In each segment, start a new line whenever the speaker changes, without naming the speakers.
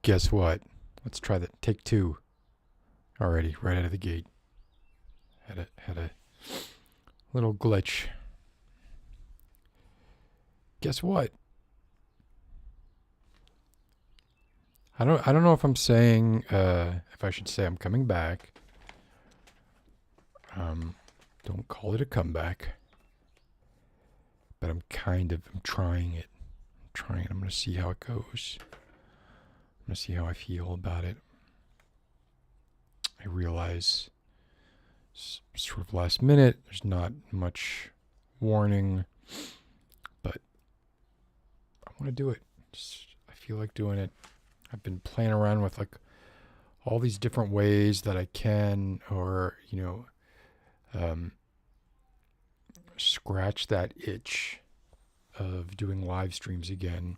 Guess what? Let's try that. Take two already, right out of the gate. Had a little glitch. Guess what? I don't know if I'm saying if I should say I'm coming back. Don't call it a comeback. But I'm trying it. I'm gonna see how it goes. I'm gonna see how I feel about it. I realize sort of last minute, there's not much warning, but I want to do it. I feel like doing it. I've been playing around with like all these different ways that I can, or scratch that itch of doing live streams again,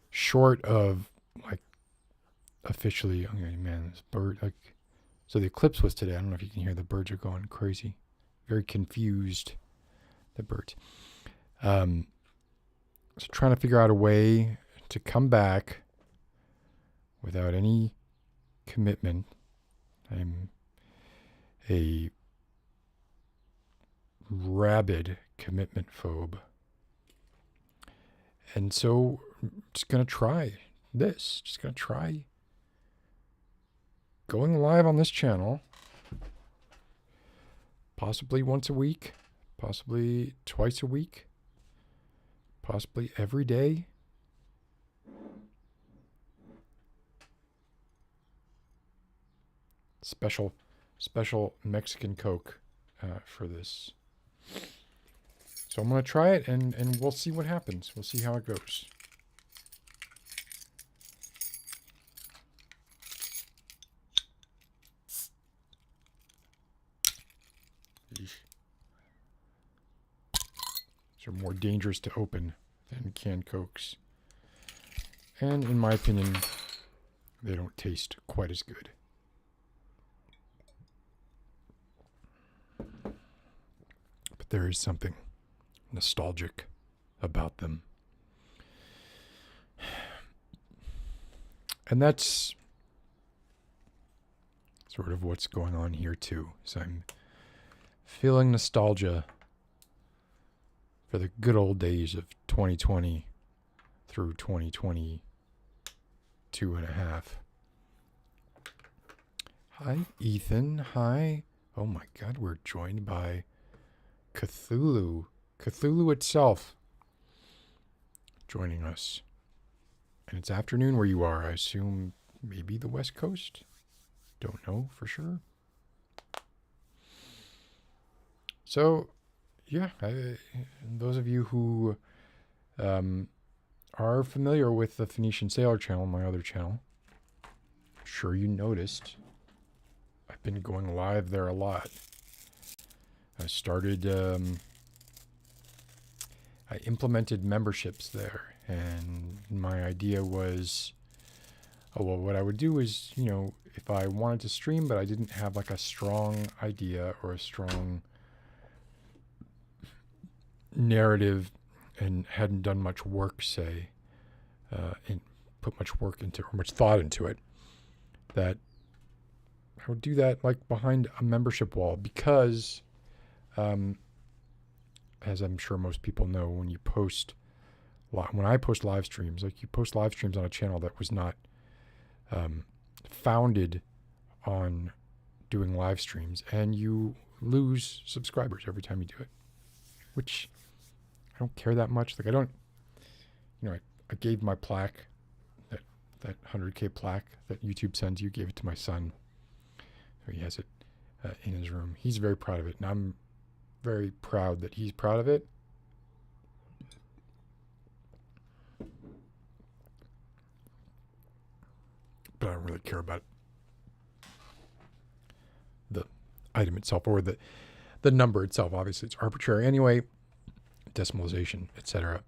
short of like officially. Okay, man, this bird, like, so the eclipse was today. I don't know if you can hear the birds are going crazy, very confused, the birds. So trying to figure out a way to come back without any commitment. I'm a rabid commitment phobe. And so I'm just going to try this. Just going to try going live on this channel. Possibly once a week. Possibly twice a week. Possibly every day. Special Mexican Coke for this. So I'm going to try it, and we'll see what happens. We'll see how it goes. These are more dangerous to open than canned Cokes. And in my opinion, they don't taste quite as good. But there is something nostalgic about them. And that's sort of what's going on here too. So I'm feeling nostalgia for the good old days of 2020 through 2022 and a half. Hi, Ethan. Hi. Oh my God, we're joined by Cthulhu. Cthulhu itself joining us. And it's afternoon where you are. I assume maybe the West Coast. Don't know for sure. So, yeah, those of you who are familiar with the Phoenician Sailor channel, my other channel, I'm sure you noticed I've been going live there a lot. I started, I implemented memberships there, and my idea was, oh, well, what I would do is, if I wanted to stream, but I didn't have like a strong idea or a strong narrative and hadn't done much work, say, and put much work into, or much thought into it, that I would do that like behind a membership wall, because as I'm sure most people know, when I post live streams, like you post live streams on a channel that was not founded on doing live streams, and you lose subscribers every time you do it, which I don't care that much. Like I don't, I gave my plaque, that 100K plaque that YouTube sends you, gave it to my son. So he has it in his room. He's very proud of it, and I'm very proud that he's proud of it. But I don't really care about the item itself or the number itself. Obviously, it's arbitrary anyway, decimalization, etc.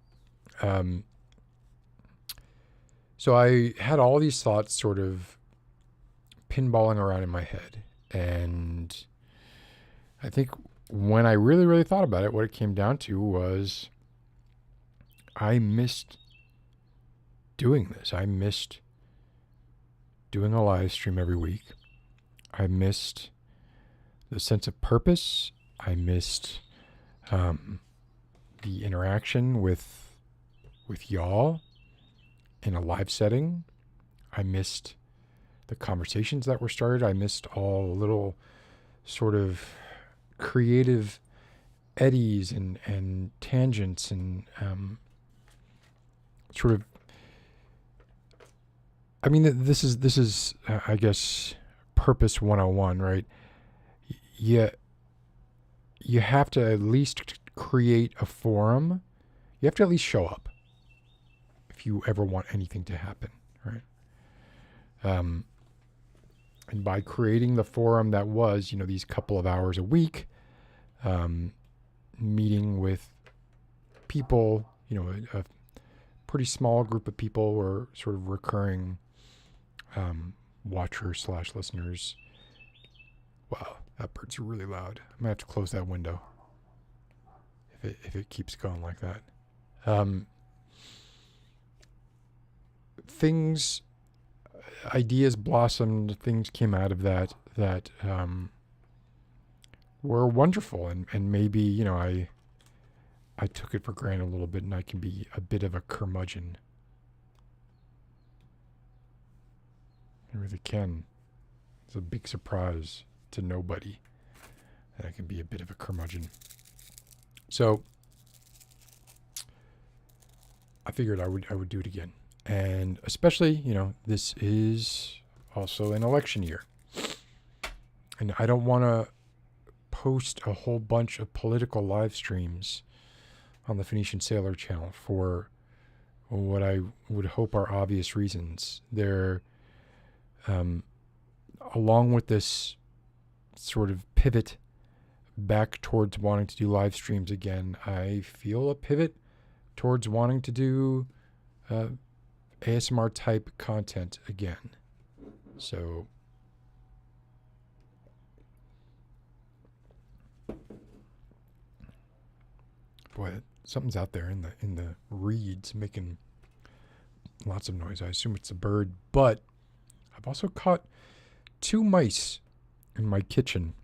So I had all these thoughts sort of pinballing around in my head, and I think when I really, really thought about it, what it came down to was I missed doing this. I missed doing a live stream every week. I missed the sense of purpose. I missed the interaction with y'all in a live setting. I missed the conversations that were started. I missed all the little sort of creative eddies and tangents and sort of. I mean, this is I guess purpose 101, right? You have to at least create a forum. You have to at least show up if you ever want anything to happen, right? And by creating the forum that was, these couple of hours a week, meeting with people, a pretty small group of people or sort of recurring watchers / listeners. Wow, that bird's really loud. I'm gonna have to close that window if it keeps going like that. Ideas blossomed, things came out of that were wonderful, and maybe I took it for granted a little bit, and I can be a bit of a curmudgeon. I really can. It's a big surprise to nobody that I can be a bit of a curmudgeon. So I figured I would do it again. And especially, this is also an election year. And I don't want to post a whole bunch of political live streams on the Phoenician Sailor channel for what I would hope are obvious reasons. They're, along with this sort of pivot back towards wanting to do live streams again, I feel a pivot towards wanting to do ASMR type content again. So boy, something's out there in the reeds making lots of noise. I assume it's a bird, but I've also caught 2 mice in my kitchen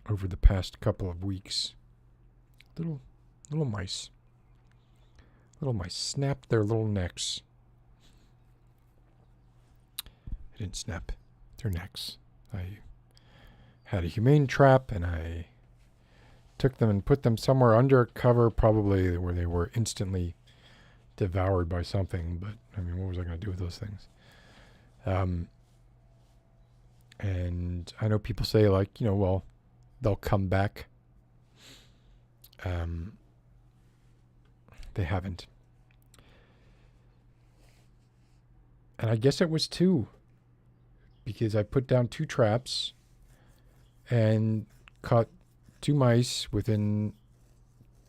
over the past couple of weeks. Little mice. Little mice snapped their little necks. I didn't snap their necks. I had a humane trap, and I took them and put them somewhere under cover, probably where they were instantly devoured by something. But I mean, what was I going to do with those things? And I know people say, like, well, they'll come back. They haven't. And I guess it was 2, because I put down 2 traps and caught 2 mice within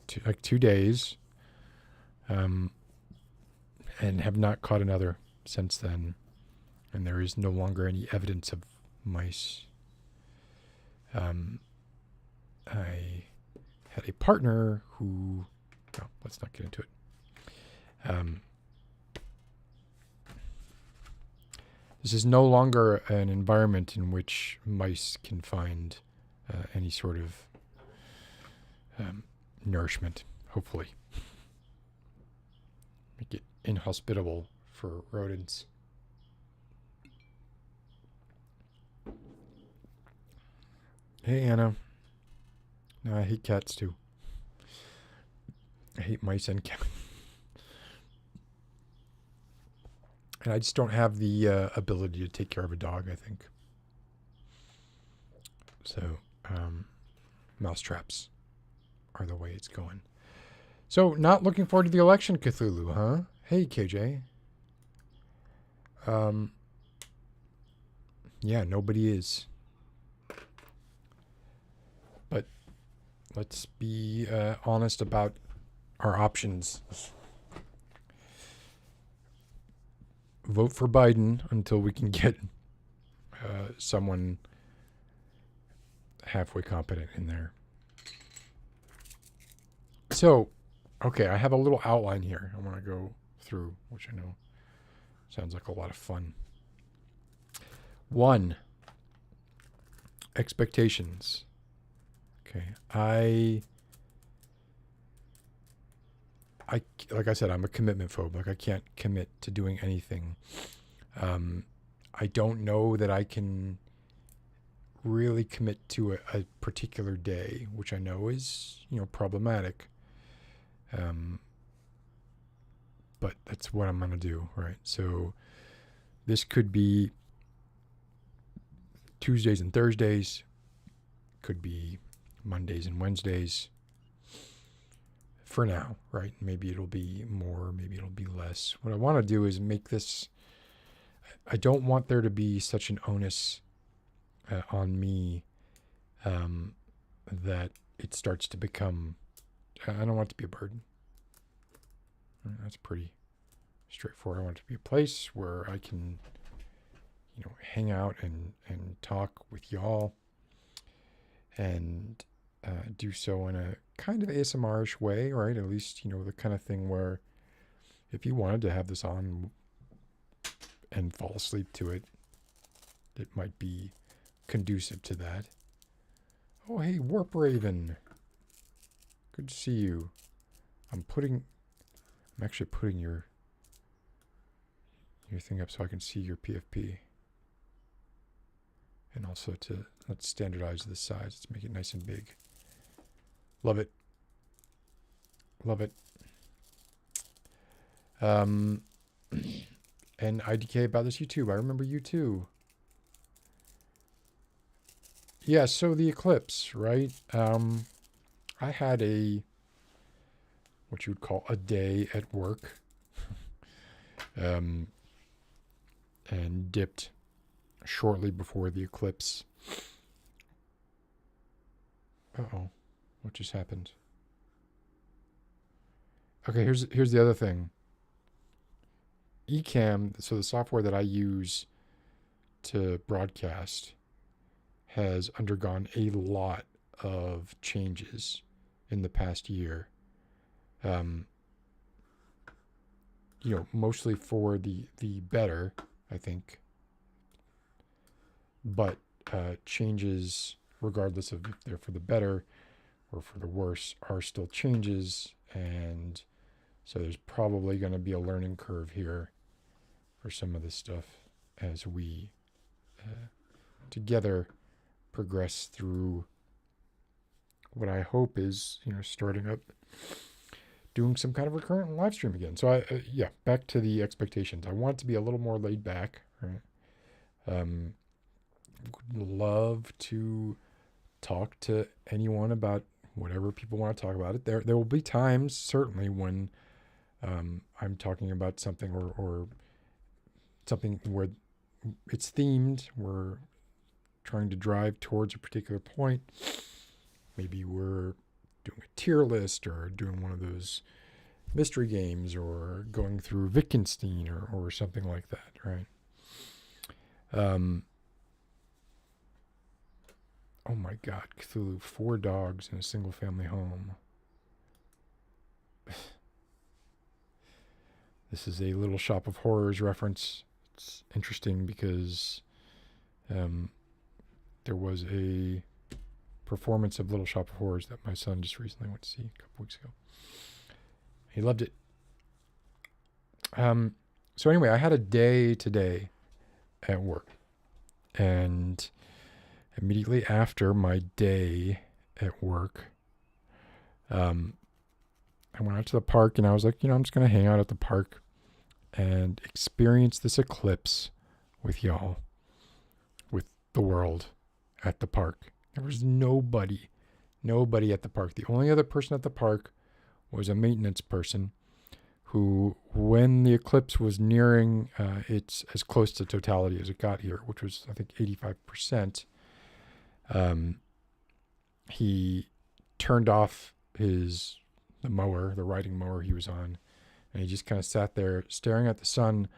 2 days, and have not caught another since then. And there is no longer any evidence of mice. I had a partner who, well, let's not get into it. This is no longer an environment in which mice can find any sort of nourishment, hopefully. Make it inhospitable for rodents. Hey, Anna. No, I hate cats too. I hate mice and cats. And I just don't have the ability to take care of a dog, I think. So, mousetraps are the way it's going. So, not looking forward to the election, Cthulhu, huh? Hey, KJ. Yeah, nobody is. But let's be honest about our options. Vote for Biden until we can get someone halfway competent in there. So, okay, I have a little outline here I want to go through, which I know sounds like a lot of fun. One, expectations. Okay. I like I said, I'm a commitment phobe. Like I can't commit to doing anything. I don't know that I can really commit to a particular day, which I know is, problematic. But that's what I'm going to do, right? So this could be Tuesdays and Thursdays, could be Mondays and Wednesdays for now, right? Maybe it'll be more, maybe it'll be less. What I want to do is make this, I don't want there to be such an onus on me that it starts to become, I don't want it to be a burden. That's pretty straightforward. I want it to be a place where I can, hang out and talk with y'all and do so in a kind of ASMR-ish way, right? At least, the kind of thing where if you wanted to have this on and fall asleep to it, it might be conducive to that. Oh, hey, Warp Raven. Good to see you. I'm actually putting your thing up so I can see your PFP. And also let's standardize the size. Let's make it nice and big. Love it. Love it. And IDK about this YouTube. I remember you too. Yeah, so the eclipse, right? I had what you would call a day at work. And dipped shortly before the eclipse. Uh-oh. What just happened? Okay, here's the other thing. Ecamm, so the software that I use to broadcast, has undergone a lot of changes in the past year. Mostly for the better, I think. But changes, regardless of if they're for the better or for the worse, are still changes. And so there's probably going to be a learning curve here for some of this stuff as we together progress through what I hope is, starting up, doing some kind of recurrent live stream again. So back to the expectations. I want it to be a little more laid back, right? Would love to talk to anyone about whatever people want to talk about it. There will be times, certainly, when I'm talking about something or something where it's themed. We're trying to drive towards a particular point. Maybe we're doing a tier list or doing one of those mystery games or going through Wittgenstein or something like that, right? Oh my God, Cthulhu, 4 dogs in a single family home. This is a Little Shop of Horrors reference. It's interesting because there was a performance of Little Shop of Horrors that my son just recently went to see a couple weeks ago. He loved it. So anyway, I had a day today at work. And immediately after my day at work, I went out to the park and I was like, I'm just going to hang out at the park and experience this eclipse with y'all, with the world at the park. There was nobody at the park. The only other person at the park was a maintenance person who, when the eclipse was nearing its as close to totality as it got here, which was, I think, 85%, he turned off the riding mower he was on, and he just kind of sat there staring at the sun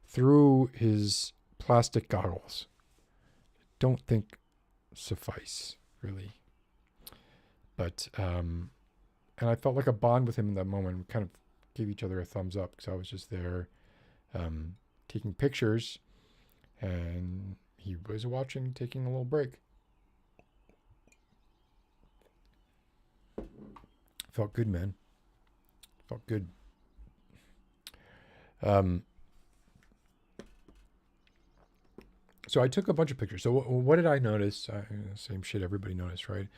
through his plastic goggles. Don't think suffice, really. But, and I felt like a bond with him in that moment. We kind of gave each other a thumbs up because I was just there taking pictures, and he was watching, taking a little break. Felt good, man. Felt good. So I took a bunch of pictures. So what did I notice? Same shit everybody noticed, right?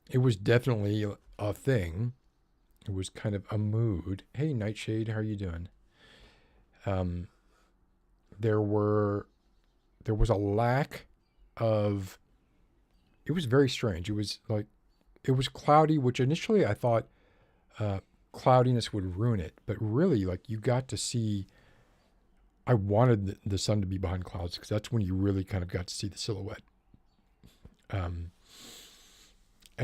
It was definitely a thing. It was kind of a mood. Hey, Nightshade, how are you doing? There was a lack of. It was very strange. It was like, it was cloudy, which initially I thought cloudiness would ruin it, but really, like, you got to see. I wanted the sun to be behind clouds because that's when you really kind of got to see the silhouette. And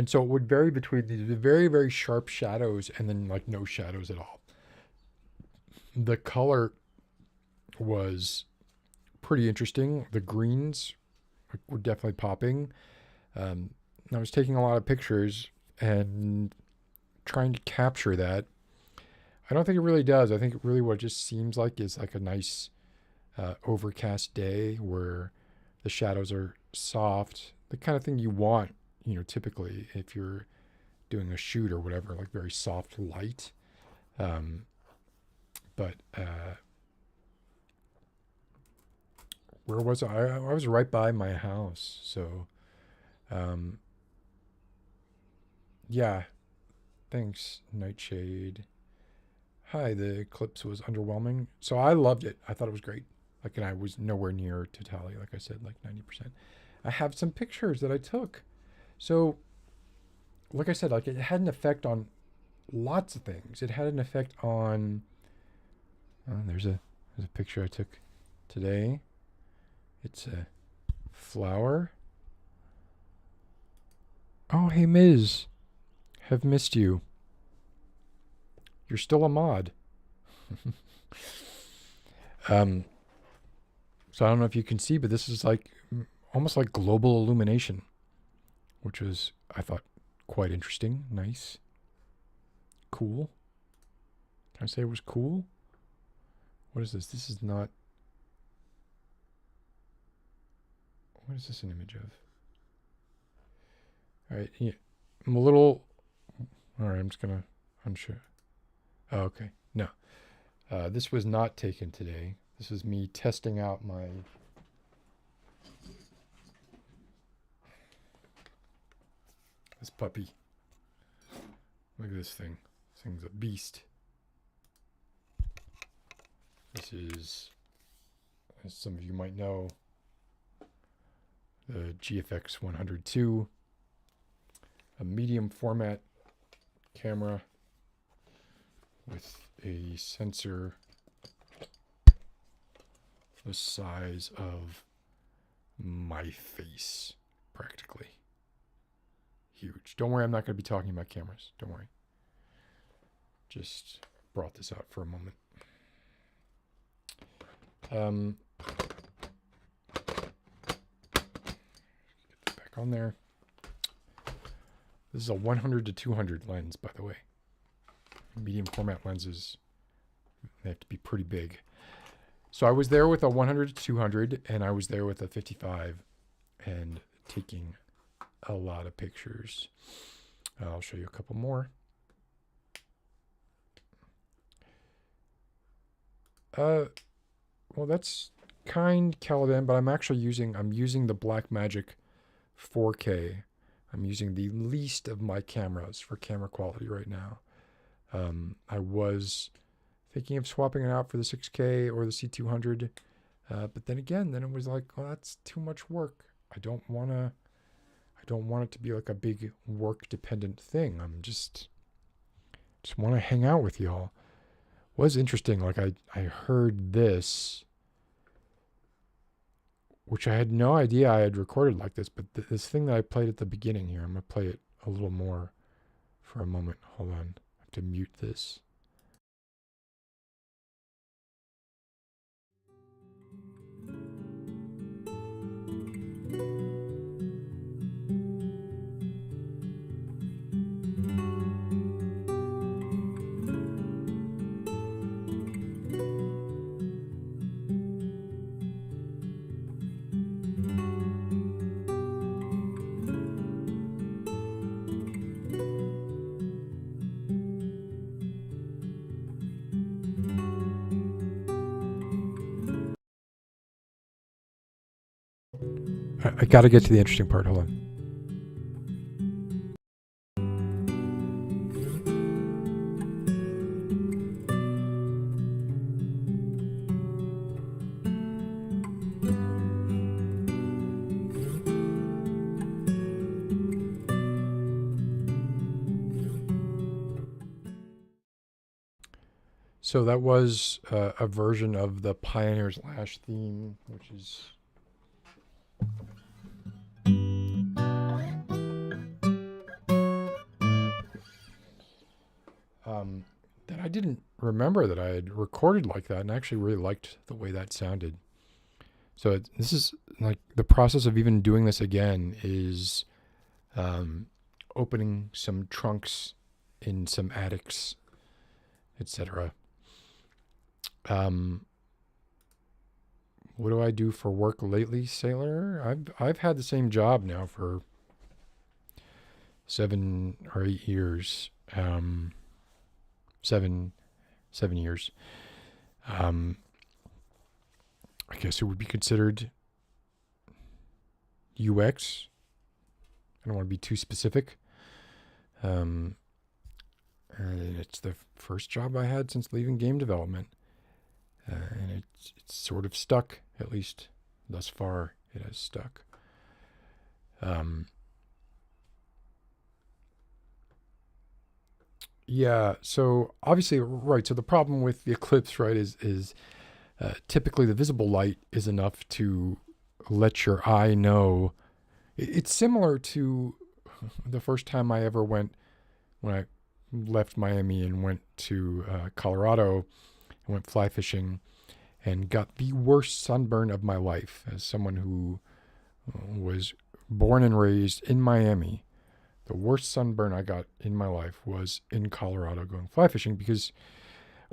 so it would vary between these very, very sharp shadows and then like no shadows at all. The color was pretty interesting. The greens were definitely popping. I was taking a lot of pictures and trying to capture that. I don't think it really does. I think really what it just seems like is like a nice overcast day where the shadows are soft, the kind of thing you want, typically if you're doing a shoot or whatever, like very soft light. But where was I? I was right by my house. So, yeah, thanks, Nightshade. Hi, the eclipse was underwhelming. So I loved it. I thought it was great. Like, and I was nowhere near to tally, like I said, like 90%. I have some pictures that I took. So, like I said, like it had an effect on lots of things. It had an effect on. There's a picture I took today. It's a flower. Oh, hey, Ms. Have missed you. You're still a mod. So I don't know if you can see, but this is like almost like global illumination, which was, I thought, quite interesting. Nice. Cool. Can I say it was cool? What is this? This is not. What is this an image of? All right. Yeah, I'm a little. All right. I'm just going to unsure. Oh, okay. No. This was not taken today. This is me testing out my. This puppy. Look at this thing. This thing's a beast. This is, as some of you might know, the GFX 102, a medium format camera with a sensor the size of my face, practically. Huge. Don't worry, I'm not going to be talking about cameras. Don't worry. Just brought this out for a moment. Get that back on there. This is a 100 to 200 lens, by the way. Medium format lenses, they have to be pretty big. So I was there with a 100 to 200, and I was there with a 55, and taking a lot of pictures. I'll show you a couple more. Well, that's kind, Caliban, but I'm actually using the Blackmagic 4K. I'm using the least of my cameras for camera quality right now. I was thinking of swapping it out for the 6K or the C200, but then again, it was like, oh, that's too much work. I don't want it to be like a big work-dependent thing. I'm just want to hang out with y'all. Was interesting. Like I heard this, which I had no idea I had recorded like this, but this thing that I played at the beginning here, I'm going to play it a little more for a moment. Hold on. I have to mute this. I gotta get to the interesting part. Hold on. So that was a version of the Pioneer's Lash theme, which is that I didn't remember that I had recorded like that, and I actually really liked the way that sounded. So this is like the process of even doing this again is opening some trunks in some attics, etc. What do I do for work lately, Sailor? I've had the same job now for 7 or 8 years. 7 years. I guess it would be considered UX. I don't want to be too specific. And it's the first job I had since leaving game development. And it's sort of stuck, at least thus far it has stuck. Yeah, so obviously, right, so the problem with the eclipse, right, is typically the visible light is enough to let your eye know. It's similar to the first time I ever went, when I left Miami and went to Colorado and went fly fishing and got the worst sunburn of my life as someone who was born and raised in Miami. The worst sunburn I got in my life was in Colorado going fly fishing because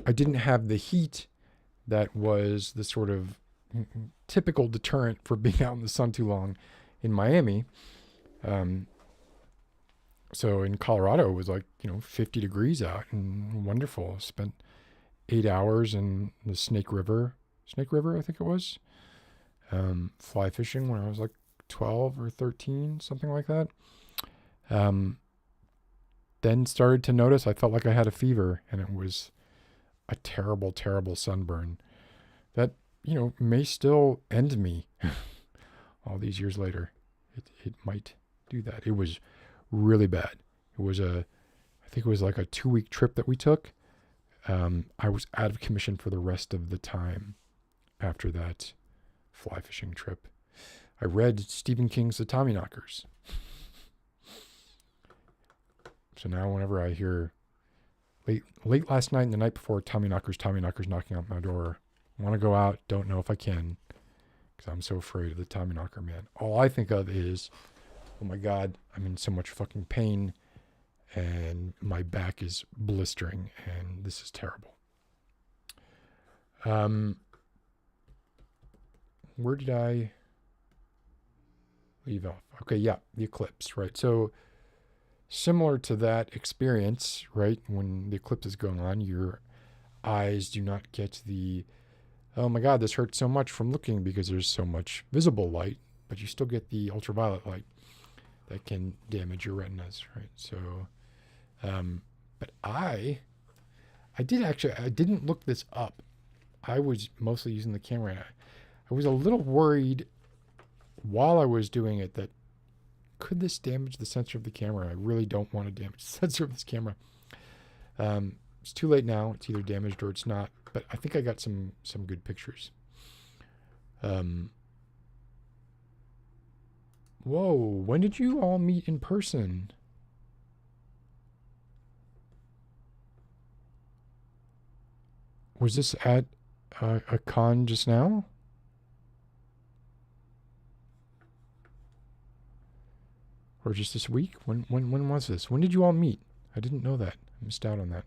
I didn't have the heat that was the sort of typical deterrent for being out in the sun too long in Miami. So in Colorado, it was like, 50 degrees out and wonderful. Spent 8 hours in the Snake River, I think it was, fly fishing when I was like 12 or 13, something like that. Then started to notice I felt like I had a fever, and it was a terrible, terrible sunburn that, may still end me all these years later. It might do that. It was really bad. I think it was like a 2-week trip that we took. I was out of commission for the rest of the time after that fly fishing trip. I read Stephen King's The Tommyknockers. So now whenever I hear late last night and the night before, Tommyknockers knocking on my door, I want to go out, don't know if I can, because I'm so afraid of the Tommyknocker man. All I think of is, oh my God, I'm in so much fucking pain and my back is blistering and this is terrible. Where did I leave off? Okay, yeah, the eclipse, right? So similar to that experience, right? When the eclipse is going on, your eyes do not get the, oh my God, this hurts so much from looking because there's so much visible light, but you still get the ultraviolet light that can damage your retinas, right? So, but I didn't look this up. I was mostly using the camera. I was a little worried while I was doing it that could this damage the sensor of the camera? I really don't want to damage the sensor of this camera. It's too late now. It's either damaged or it's not. But I think I got some good pictures. Whoa, when did you all meet in person? Was this at a con just now? Or just this week? When was this? When did you all meet? I didn't know that. I missed out on that.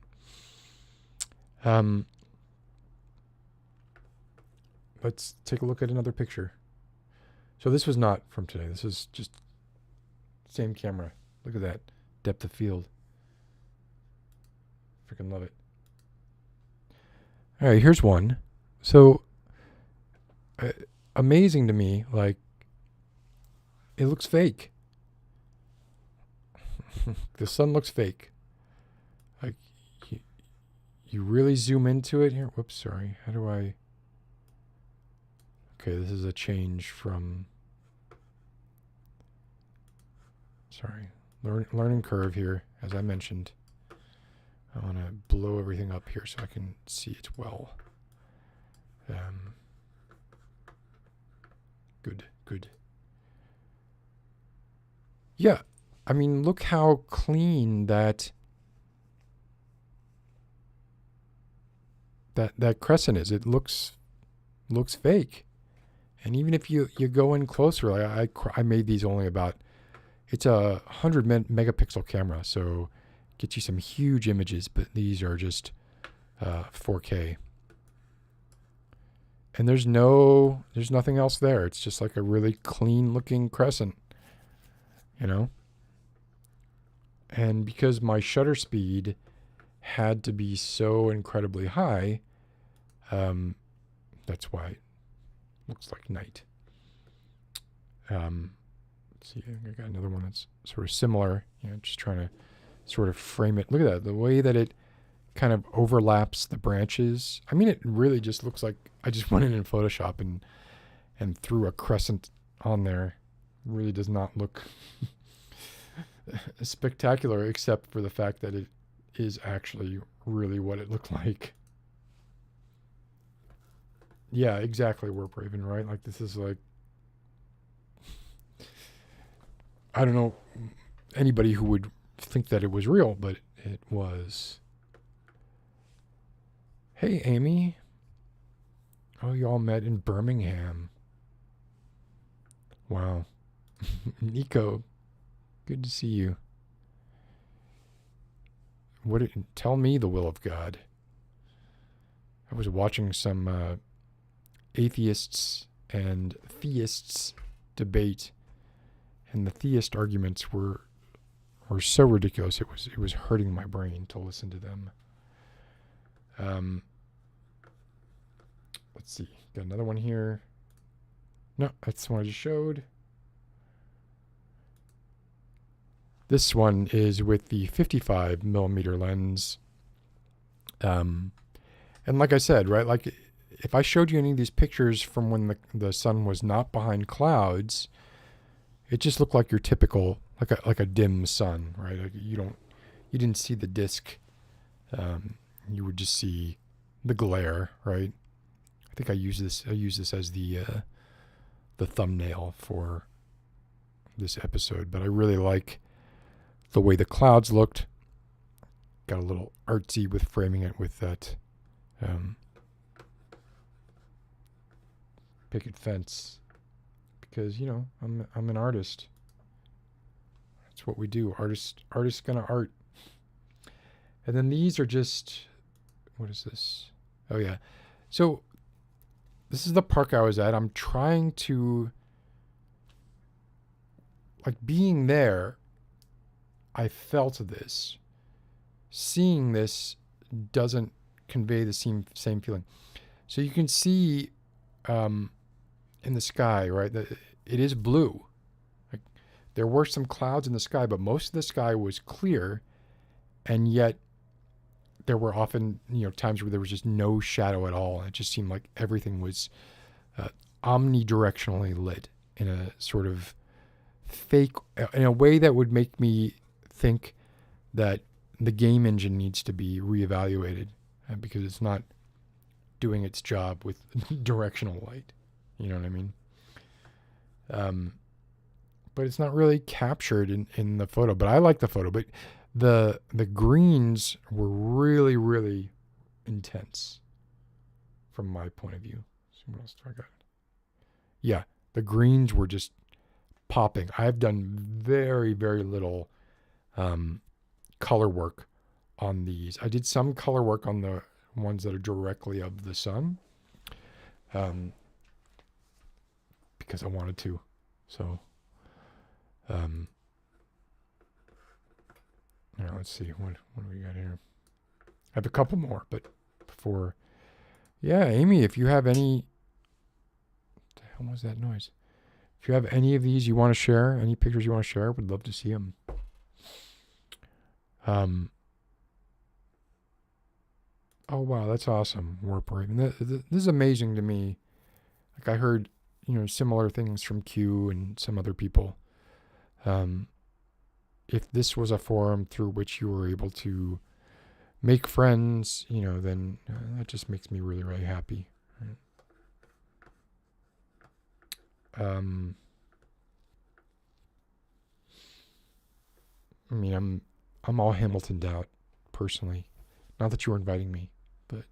Let's take a look at another picture. So this was not from today. This is just same camera. Look at that depth of field. Freaking love it. All right, here's one. So amazing to me, like It looks fake. The sun looks fake. Like, you really zoom into it here. Whoops, sorry. How do I... Okay, this is a change from... Sorry. Learning curve here, as I mentioned. I want to blow everything up here so I can see it well. Good. Yeah, I mean, look how clean that crescent is. It looks fake. And even if you go in closer, like I made these only about, it's a 100 megapixel camera, so get you some huge images, but these are just 4K. And there's nothing else there. It's just like a really clean looking crescent, you know? And because my shutter speed had to be so incredibly high, that's why it looks like night. Let's see, I got another one that's sort of similar, you know, just trying to sort of frame it. Look at that, the way that it kind of overlaps the branches. I mean, it really just looks like I just went in Photoshop and threw a crescent on there. It really does not look spectacular, except for the fact that it is actually really what it looked like. Yeah, exactly, Warp Raven, right? Like, this is like, I don't know anybody who would think that it was real, but it was. Hey, Amy. Oh, you all met in Birmingham. Wow. Nico, good to see you. Tell me the will of God. I was watching some atheists and theists debate, and the theist arguments were so ridiculous. It was hurting my brain to listen to them. Let's see. Got another one here. No, that's the one I just showed. This one is with the 55 millimeter lens. And like I said, right, like if I showed you any of these pictures from when the sun was not behind clouds, it just looked like your typical, like a dim sun, right? Like you didn't see the disk. You would just see the glare, right? I think I use this as the thumbnail for this episode, but I really like the way the clouds looked. Got a little artsy with framing it with that picket fence, because, you know, I'm an artist. That's what we do. Artists gonna art. And then these are just, what is this? Oh yeah. So this is the park I was at. I'm trying to, like, being there, I felt this. Seeing this doesn't convey the same feeling. So you can see in the sky, right, that it is blue. Like, there were some clouds in the sky, but most of the sky was clear, and yet there were often, you know, times where there was just no shadow at all. It just seemed like everything was omnidirectionally lit in a sort of fake, in a way that would make me think that the game engine needs to be reevaluated because it's not doing its job with directional light. You know what I mean? But it's not really captured in the photo. But I like the photo. But the greens were really, really intense from my point of view. So what else do I got? Yeah, the greens were just popping. I've done very, very little color work on these. I did some color work on the ones that are directly of the sun because I wanted to. So now let's see, what do we got here? I have a couple more, but before, yeah, Amy, if you have any, what the hell was that noise? If you have any of these you want to share, any pictures you want to share, would love to see them. Oh wow, that's awesome. Warp Raven. This is amazing to me. Like I heard, similar things from Q and some other people. If this was a forum through which you were able to make friends, then that just makes me really, really happy. Right? I mean, I'm all Hamiltoned out personally. Not that you were inviting me, but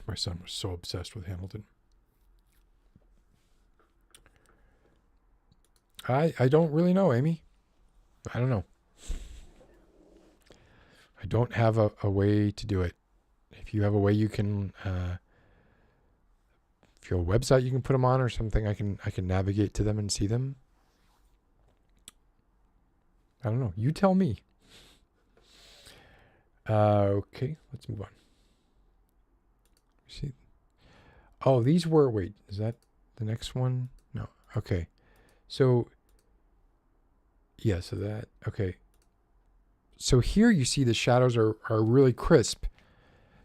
my son was so obsessed with Hamilton. I don't really know, Amy. I don't know. I don't have a way to do it. If you have a way you can, if you have a website you can put them on or something, I can navigate to them and see them. I don't know. You tell me. Okay, let's move on. See. Oh, these were, wait, is that the next one? No. Okay. So, yeah, so that, okay. So here you see the shadows are really crisp.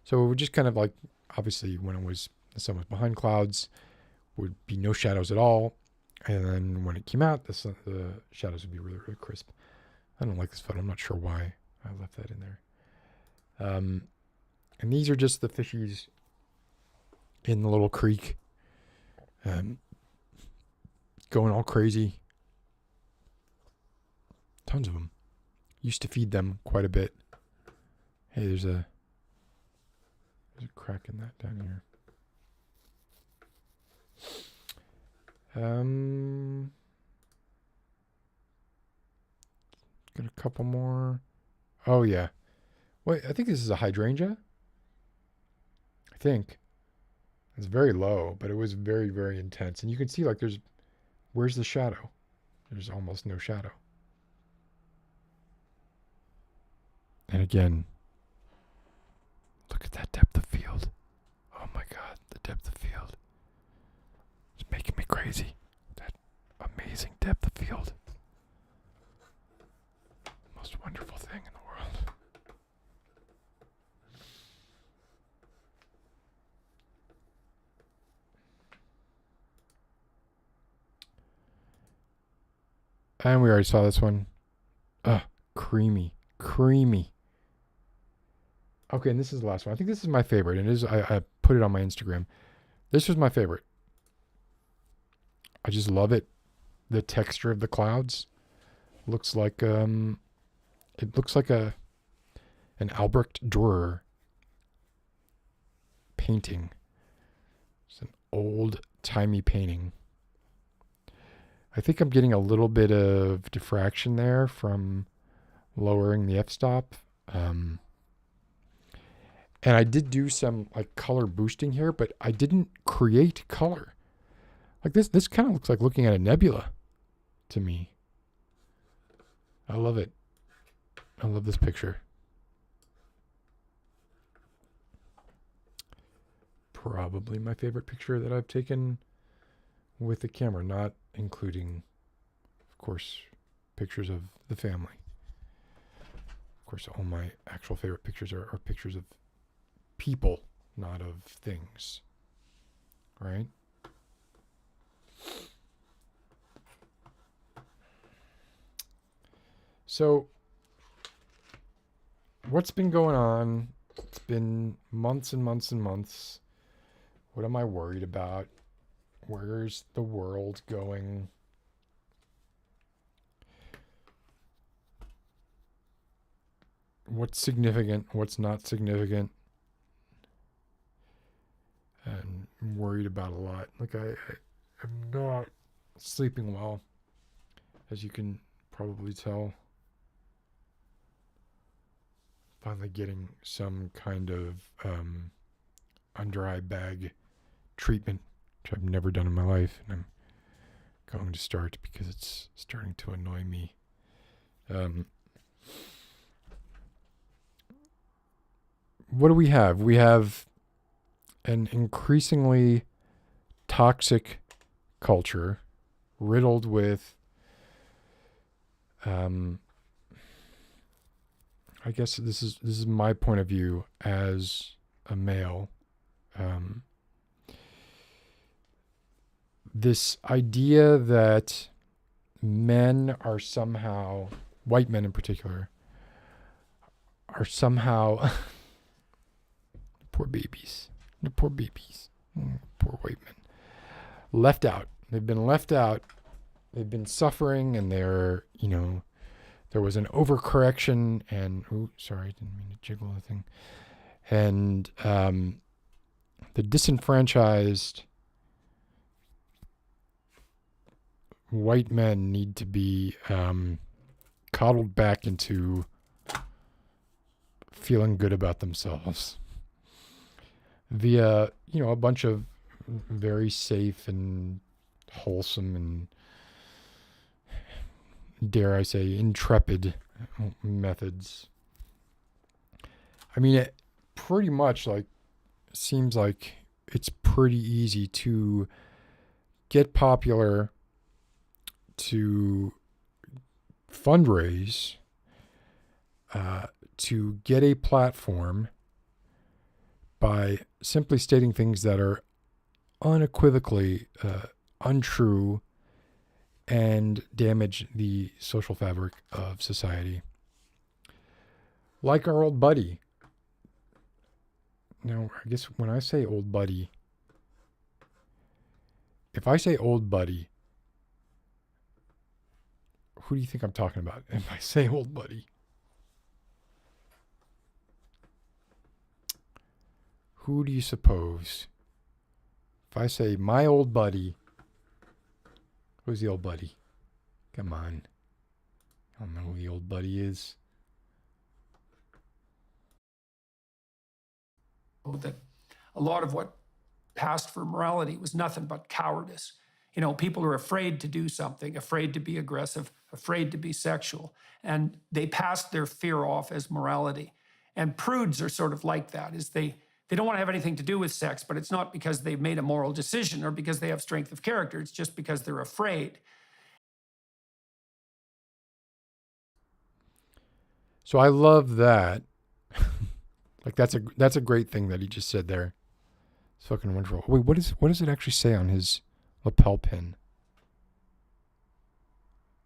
So it would just kind of like, obviously when the sun was behind clouds, would be no shadows at all. And then when it came out, the shadows would be really, really crisp. I don't like this photo. I'm not sure why I left that in there. And these are just the fishies in the little creek, going all crazy. Tons of them. Used to feed them quite a bit. Hey, there's a crack in that down here. Got a couple more. Oh yeah. Wait, I think this is a hydrangea. I think. It's very low, but it was very, very intense. And you can see like where's the shadow? There's almost no shadow. And again, look at that depth of field. Oh my God, the depth of field. It's making me crazy. That amazing depth of field. Most wonderful thing in the world. And we already saw this one. Creamy. Okay, and this is the last one. I think this is my favorite. And I put it on my Instagram. This was my favorite. I just love it. The texture of the clouds looks like an Albrecht Dürer painting. It's an old-timey painting. I think I'm getting a little bit of diffraction there from lowering the f-stop. And I did do some like color boosting here, but I didn't create color. Like this kind of looks like looking at a nebula to me. I love it. I love this picture. Probably my favorite picture that I've taken with the camera, not including, of course, pictures of the family. Of course, all my actual favorite pictures are pictures of people, not of things. Right? So, what's been going on? It's been months and months and months. What am I worried about? Where's the world going? What's significant? What's not significant? And I'm worried about a lot. Like I'm not sleeping well, as you can probably tell. Finally getting some kind of under eye bag treatment, which I've never done in my life, and I'm going to start because it's starting to annoy me. What do we have? We have an increasingly toxic culture riddled with, I guess this is my point of view as a male. This idea that men are somehow, white men in particular, are somehow poor babies, poor white men, left out. They've been left out. They've been suffering, and they're, there was an overcorrection, and sorry, didn't mean to jiggle the thing. And the disenfranchised white men need to be coddled back into feeling good about themselves via, a bunch of very safe and wholesome and, dare I say, intrepid methods. I mean, it pretty much seems like it's pretty easy to get popular, to fundraise, to get a platform by simply stating things that are unequivocally untrue and damage the social fabric of society. Like our old buddy. Now, I guess when I say old buddy, if I say old buddy, who do you think I'm talking about if I say old buddy? Who do you suppose? If I say my old buddy, who's the old buddy? Come on. I don't know who the old buddy is.
That a lot of what passed for morality was nothing but cowardice. People are afraid to do something, afraid to be aggressive, afraid to be sexual, and they passed their fear off as morality. And prudes are sort of like that, is they don't want to have anything to do with sex, but it's not because they've made a moral decision or because they have strength of character. It's just because they're afraid.
So I love that. That's a great thing that he just said there. It's fucking wonderful. Wait, what does it actually say on his lapel pin?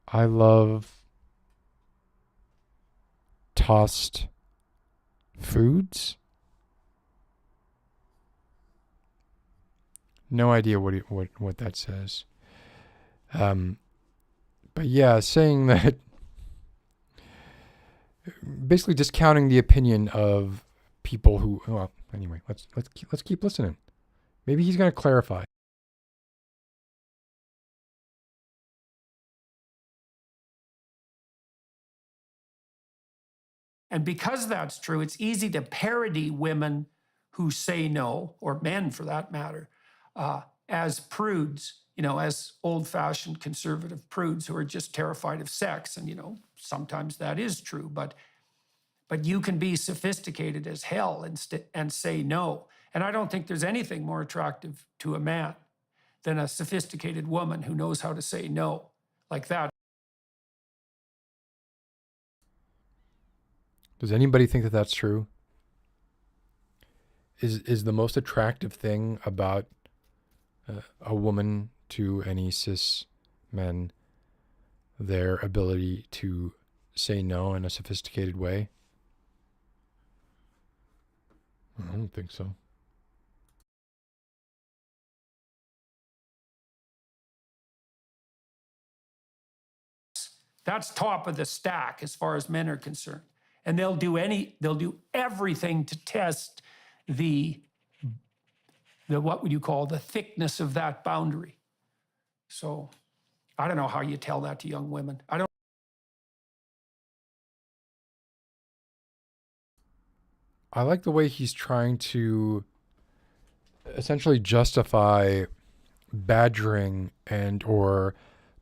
I love tossed foods. No idea what that says. But yeah, saying that, basically discounting the opinion of people who. Well, anyway, let's keep listening. Maybe he's going to clarify.
And because that's true, it's easy to parody women who say no, or men for that matter, as prudes, as old-fashioned conservative prudes who are just terrified of sex. And, sometimes that is true, but you can be sophisticated as hell and say no. And I don't think there's anything more attractive to a man than a sophisticated woman who knows how to say no like that.
Does anybody think that that's true? Is the most attractive thing about a woman to any cis men their ability to say no in a sophisticated way? I don't think so.
That's top of the stack as far as men are concerned. And they'll do everything to test the what would you call the thickness of that boundary. So I don't know how you tell that to young women.
I like the way he's trying to essentially justify badgering and or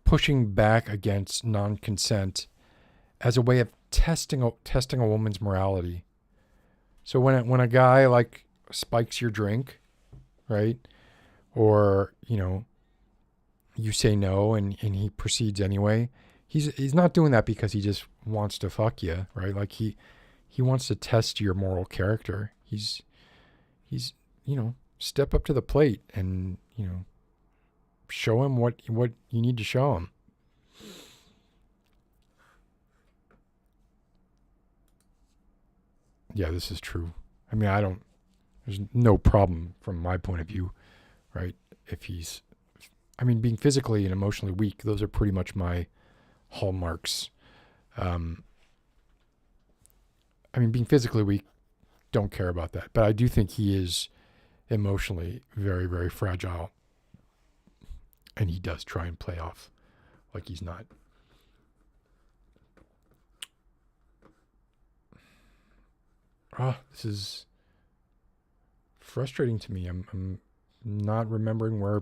pushing back against non-consent as a way of testing a woman's morality. So when a guy spikes your drink, right? Or, you say no and he proceeds anyway. He's not doing that because he just wants to fuck you, right? Like he wants to test your moral character. He's step up to the plate and, show him what you need to show him. Yeah, this is true. I mean, there's no problem from my point of view, right? If he's, being physically and emotionally weak, those are pretty much my hallmarks. Being physically weak, don't care about that. But I do think he is emotionally very, very fragile. And he does try and play off like he's not. This is frustrating to me. I'm not remembering where.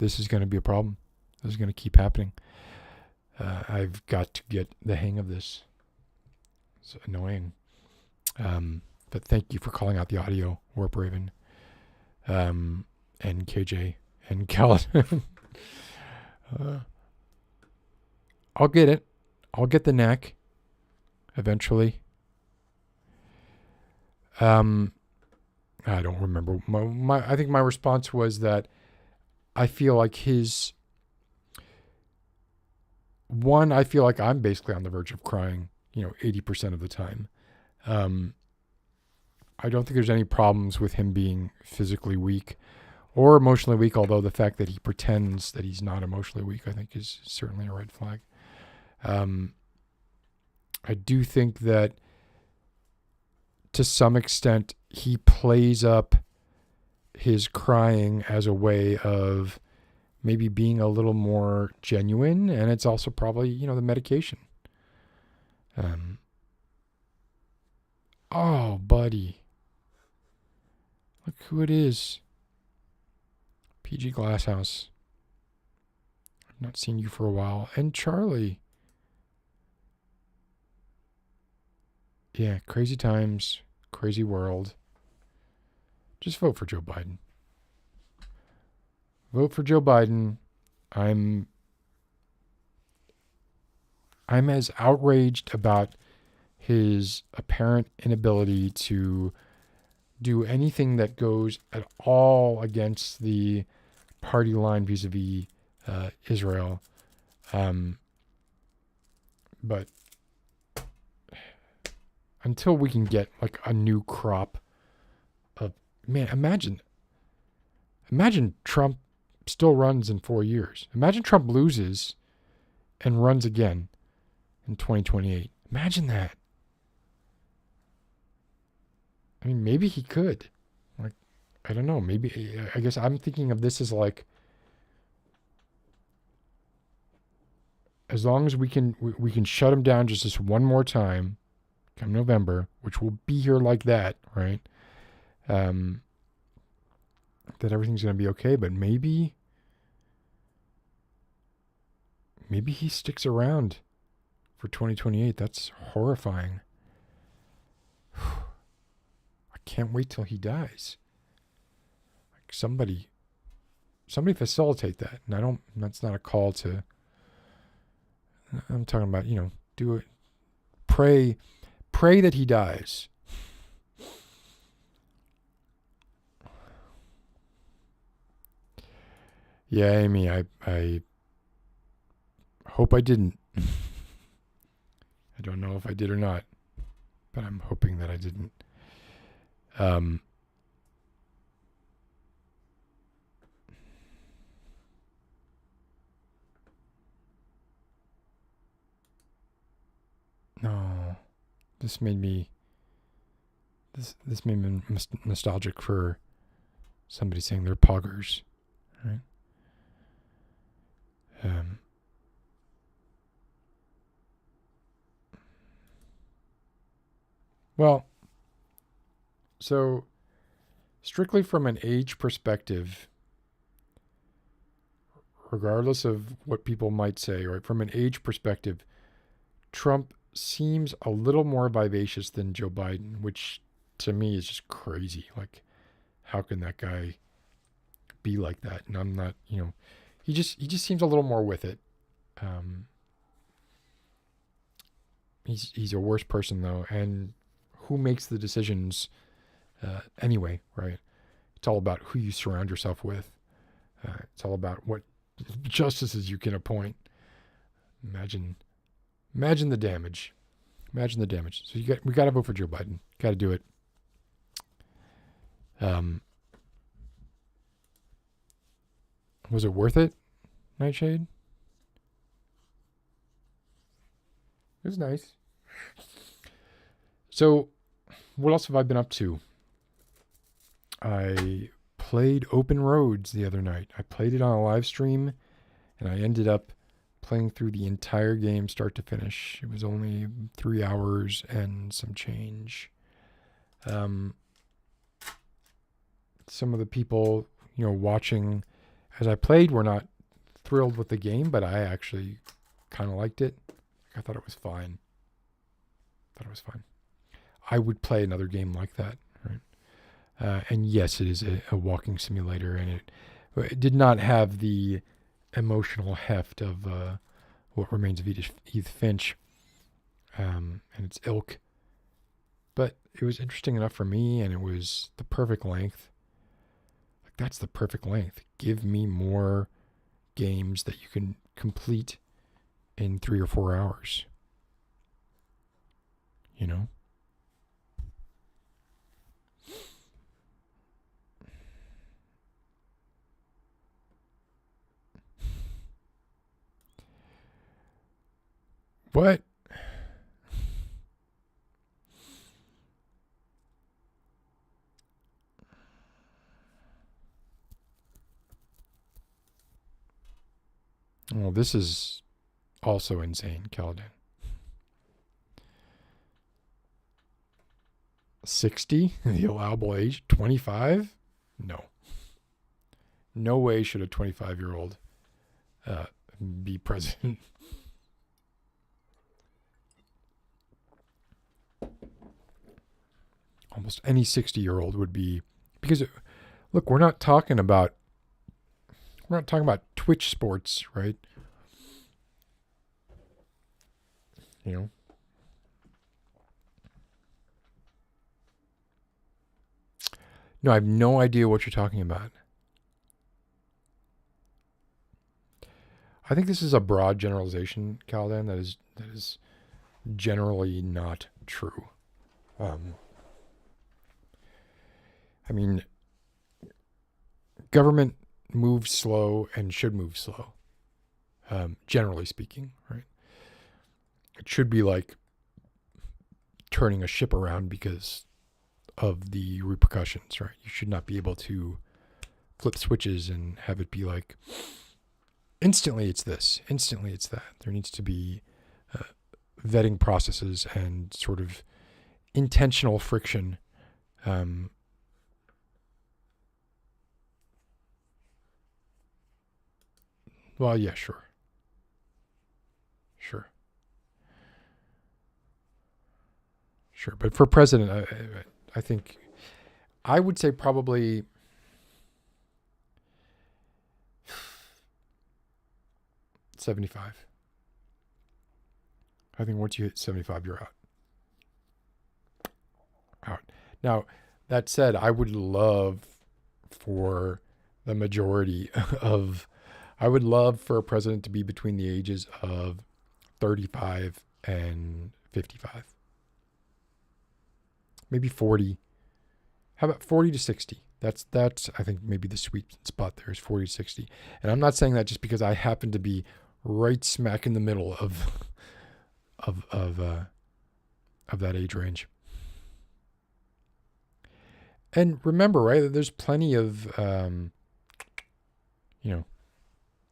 This is going to be a problem. This is going to keep happening. I've got to get the hang of this. It's annoying. But thank you for calling out the audio, Warp Raven, and KJ and Callan. I'll get it. I'll get the knack eventually. I don't remember. I think my response was that I feel like I feel like I'm basically on the verge of crying, 80% of the time. I don't think there's any problems with him being physically weak or emotionally weak, although the fact that he pretends that he's not emotionally weak, I think, is certainly a red flag. I do think that to some extent he plays up his crying as a way of maybe being a little more genuine, and it's also probably, the medication. Oh, buddy. Look who it is. PG Glasshouse. I've not seen you for a while. And Charlie. Yeah, crazy times, crazy world. Just vote for Joe Biden. Vote for Joe Biden. I'm as outraged about his apparent inability to do anything that goes at all against the party line vis-a-vis Israel. But until we can get like a new crop of, man, imagine Trump still runs in 4 years. Imagine Trump loses and runs again in 2028. Imagine that. Maybe he could. Like, I don't know. Maybe, I guess I'm thinking of this as like, as long as we can shut him down just this one more time, come November, which will be here like that, right? That everything's going to be okay. But maybe he sticks around for 2028. That's horrifying. I can't wait till he dies. Like somebody facilitate that. And that's not a call to, I'm talking about, do it. Pray that he dies. Yeah, Amy, I hope I didn't. I don't know if I did or not, but I'm hoping that I didn't. No, this made me nostalgic for somebody saying they're poggers, right? Well, so strictly from an age perspective, regardless of what people might say, right, from an age perspective, Trump seems a little more vivacious than Joe Biden, which to me is just crazy. Like, how can that guy be like that? And I'm not, he just seems a little more with it. He's a worse person though, and who makes the decisions anyway, right? It's all about who you surround yourself with. It's all about what justices you can appoint. Imagine the damage. Imagine the damage. So we got to vote for Joe Biden. Got to do it. Was it worth it, Nightshade? It was nice. So, what else have I been up to? I played Open Roads the other night. I played it on a live stream, and I ended up playing through the entire game start to finish. It was only 3 hours and some change. Some of the people, watching as I played were not thrilled with the game, but I actually kind of liked it. I thought it was fine. I would play another game like that, right? And yes, it is a walking simulator, and it did not have the emotional heft of What Remains of Edith Finch and its ilk. But it was interesting enough for me, and it was the perfect length. Like, that's the perfect length. Give me more games that you can complete in 3 or 4 hours. What? Well, this is also insane, Caladan. 60, the allowable age. 25? No. No way should a 25-year-old be president. Almost any 60-year-old would be, because look, we're not talking about Twitch sports, right? No, I have no idea what you're talking about. I think this is a broad generalization, Caladan, that is generally not true. I mean, government moves slow and should move slow, generally speaking, right? It should be like turning a ship around because of the repercussions, right? You should not be able to flip switches and have it be like, instantly it's this, instantly it's that. There needs to be vetting processes and sort of intentional friction. Well, yeah, sure. But for president, I think I would say probably 75. I think once you hit 75, you're out. Now, that said, I would love for the majority of I would love for a president to be between the ages of 35 and 55. Maybe 40. How about 40 to 60? That's I think maybe the sweet spot there is 40 to 60. And I'm not saying that just because I happen to be right smack in the middle of that age range. And remember, right, there's plenty of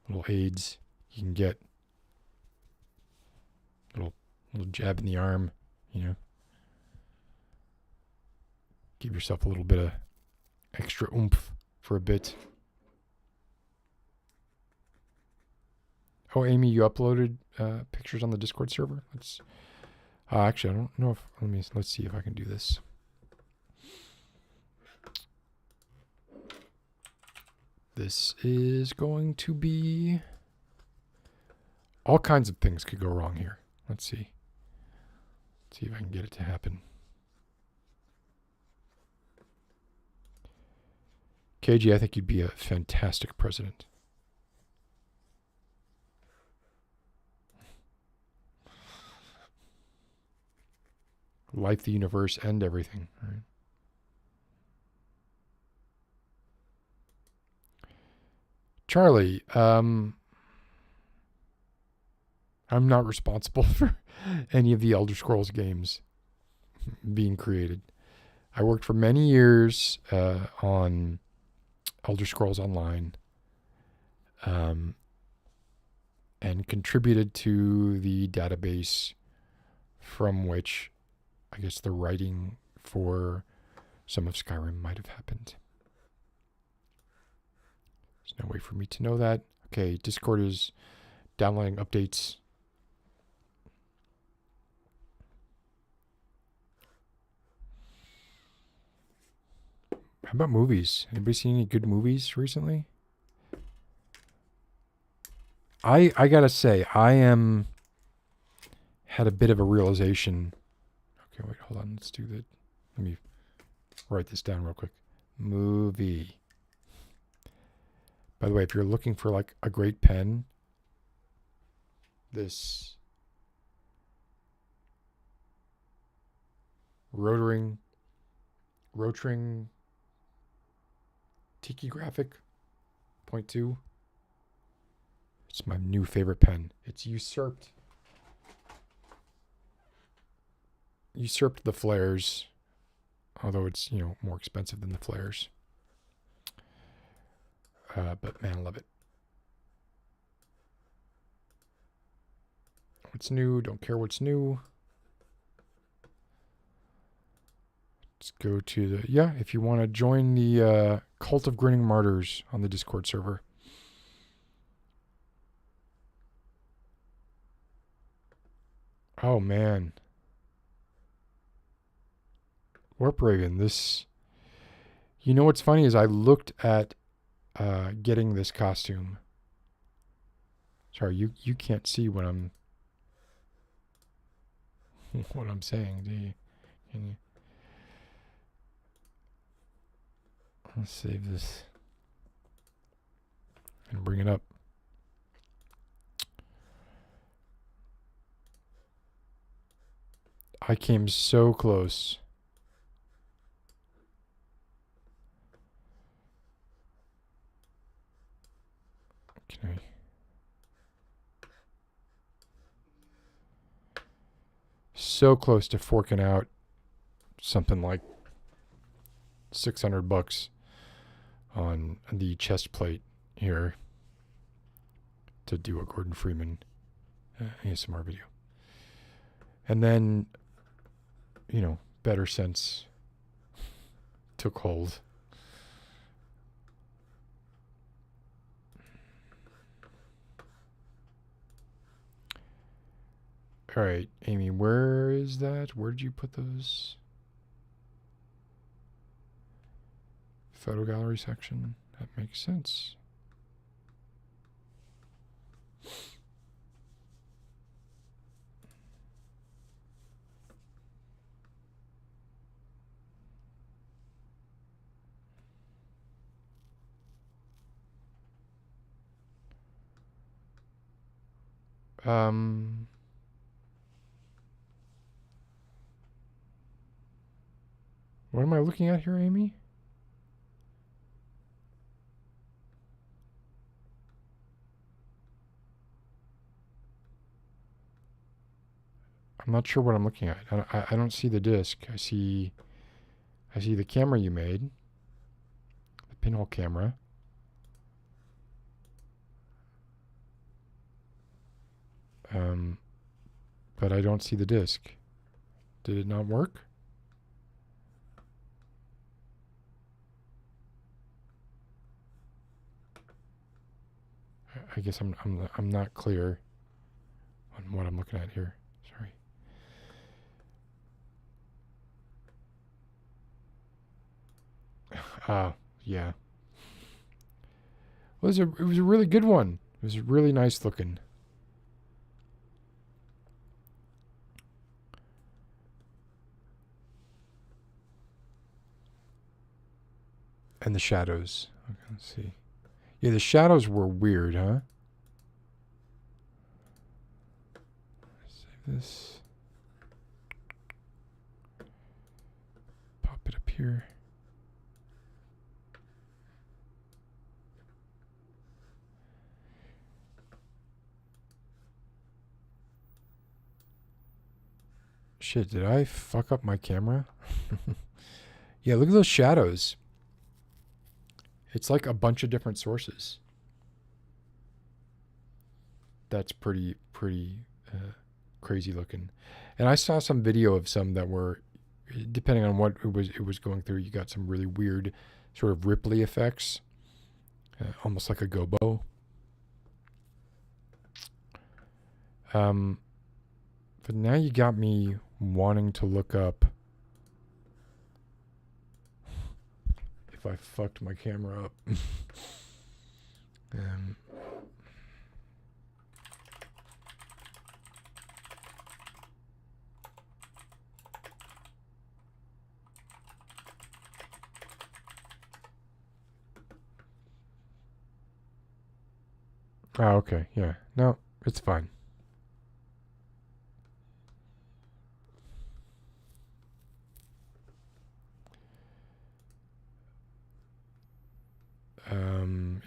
little aids you can get. Little jab in the arm, Give yourself a little bit of extra oomph for a bit. Oh, Amy, you uploaded pictures on the Discord server? Actually, I don't know if, let's see if I can do this. This is going to be, all kinds of things could go wrong here. Let's see. Let's see if I can get it to happen. KG, I think you'd be a fantastic president. Life, the universe, and everything. Right? Charlie, I'm not responsible for any of the Elder Scrolls games being created. I worked for many years on Elder Scrolls Online and contributed to the database from which I guess the writing for some of Skyrim might have happened. There's no way for me to know that. Okay, Discord is downloading updates. How about movies? Anybody seen any good movies recently? I gotta say, had a bit of a realization. Okay, wait, hold on. Let's do that. Let me write this down real quick. Movie. By the way, if you're looking for like a great pen, this Rotring Tiki Graphic 0.2. It's my new favorite pen. It's usurped the flares, although it's, more expensive than the flares. But man, I love it. What's new? Don't care what's new. Let's go to if you want to join the Cult of Grinning Martyrs on the Discord server. Oh, man. Warp Raven, this... You know what's funny is I looked at getting this costume. Sorry, you can't see what I'm saying, do you? Can you? Let's save this and bring it up. I came so close. Okay. So close to forking out something like $600 on the chest plate here to do a Gordon Freeman ASMR video. And then, better sense took hold. All right, Amy, where is that? Where did you put those? Photo gallery section. That makes sense. What am I looking at here, Amy? I'm not sure what I'm looking at. I don't see the disc. I see the camera you made, the pinhole camera. But I don't see the disc. Did it not work? I guess I'm not clear on what I'm looking at here. Sorry. Yeah. Well, it was a really good one. It was really nice looking. And the shadows. Okay, let's see. Yeah, the shadows were weird, huh? Save this. Pop it up here. Shit, did I fuck up my camera? Yeah, look at those shadows. It's like a bunch of different sources. That's pretty crazy looking. And I saw some video of some that were, depending on what it was going through, you got some really weird sort of Ripley effects, almost like a gobo. But now you got me wanting to look up if I fucked my camera up. Oh, okay. Yeah. No, it's fine.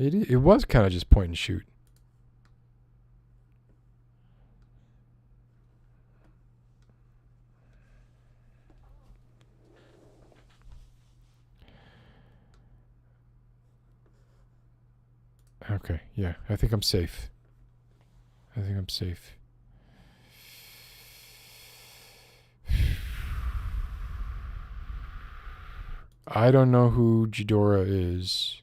It was kind of just point and shoot. Okay, yeah, I think I'm safe. I don't know who Ghidorah is.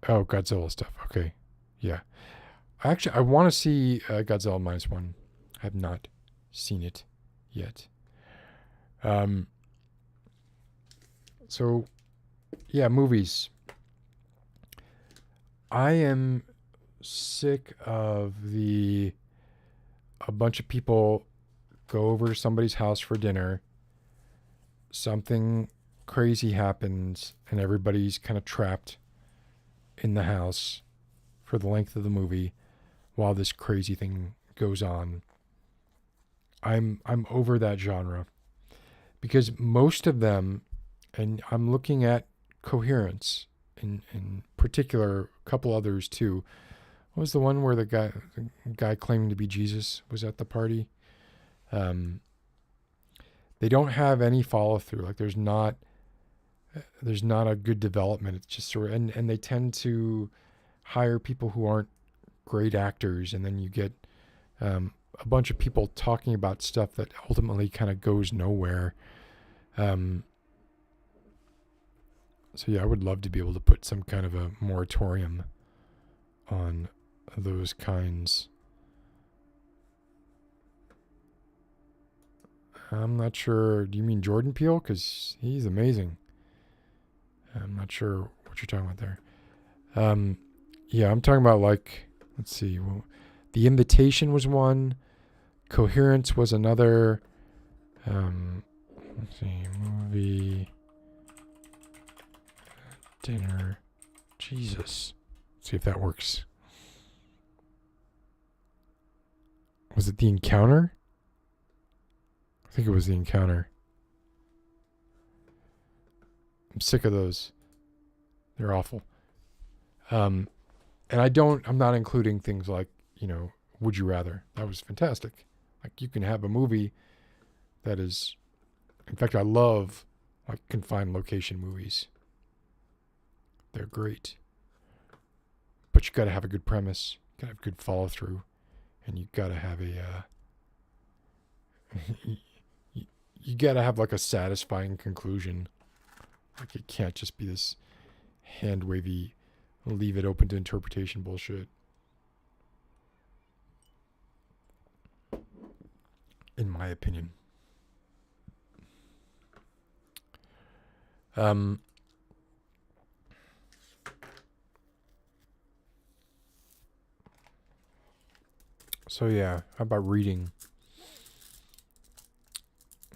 Oh, Godzilla stuff. Okay, yeah. Actually, I want to see Godzilla -1. I have not seen it yet. So, yeah, movies. I am sick of a bunch of people go over to somebody's house for dinner. Something crazy happens and everybody's kind of trapped in the house for the length of the movie while this crazy thing goes on. I'm over that genre because most of them, and I'm looking at Coherence in particular, a couple others too. What was the one where the guy claiming to be Jesus was at the party? They don't have any follow through. Like there's not a good development. It's just sort of, and they tend to hire people who aren't great actors, and then you get a bunch of people talking about stuff that ultimately kind of goes nowhere. So yeah, I would love to be able to put some kind of a moratorium on those kinds. I'm not sure. Do you mean Jordan Peele? Because he's amazing. I'm not sure what you're talking about there. Yeah, I'm talking about like, let's see. Well, The Invitation was one. Coherence was another. Let's see. Movie. Dinner. Jesus. Let's see if that works. Was it The Encounter? I think it was The Encounter. I'm sick of those. They're awful. And I'm not including things like, Would You Rather? That was fantastic. Like, you can have a movie that is, in fact, I love like confined location movies. They're great. But you got to have a good premise. You got to have good follow through. And you got to have you got to have like a satisfying conclusion. Like, it can't just be this hand wavy, leave it open to interpretation bullshit. In my opinion. So yeah, how about reading?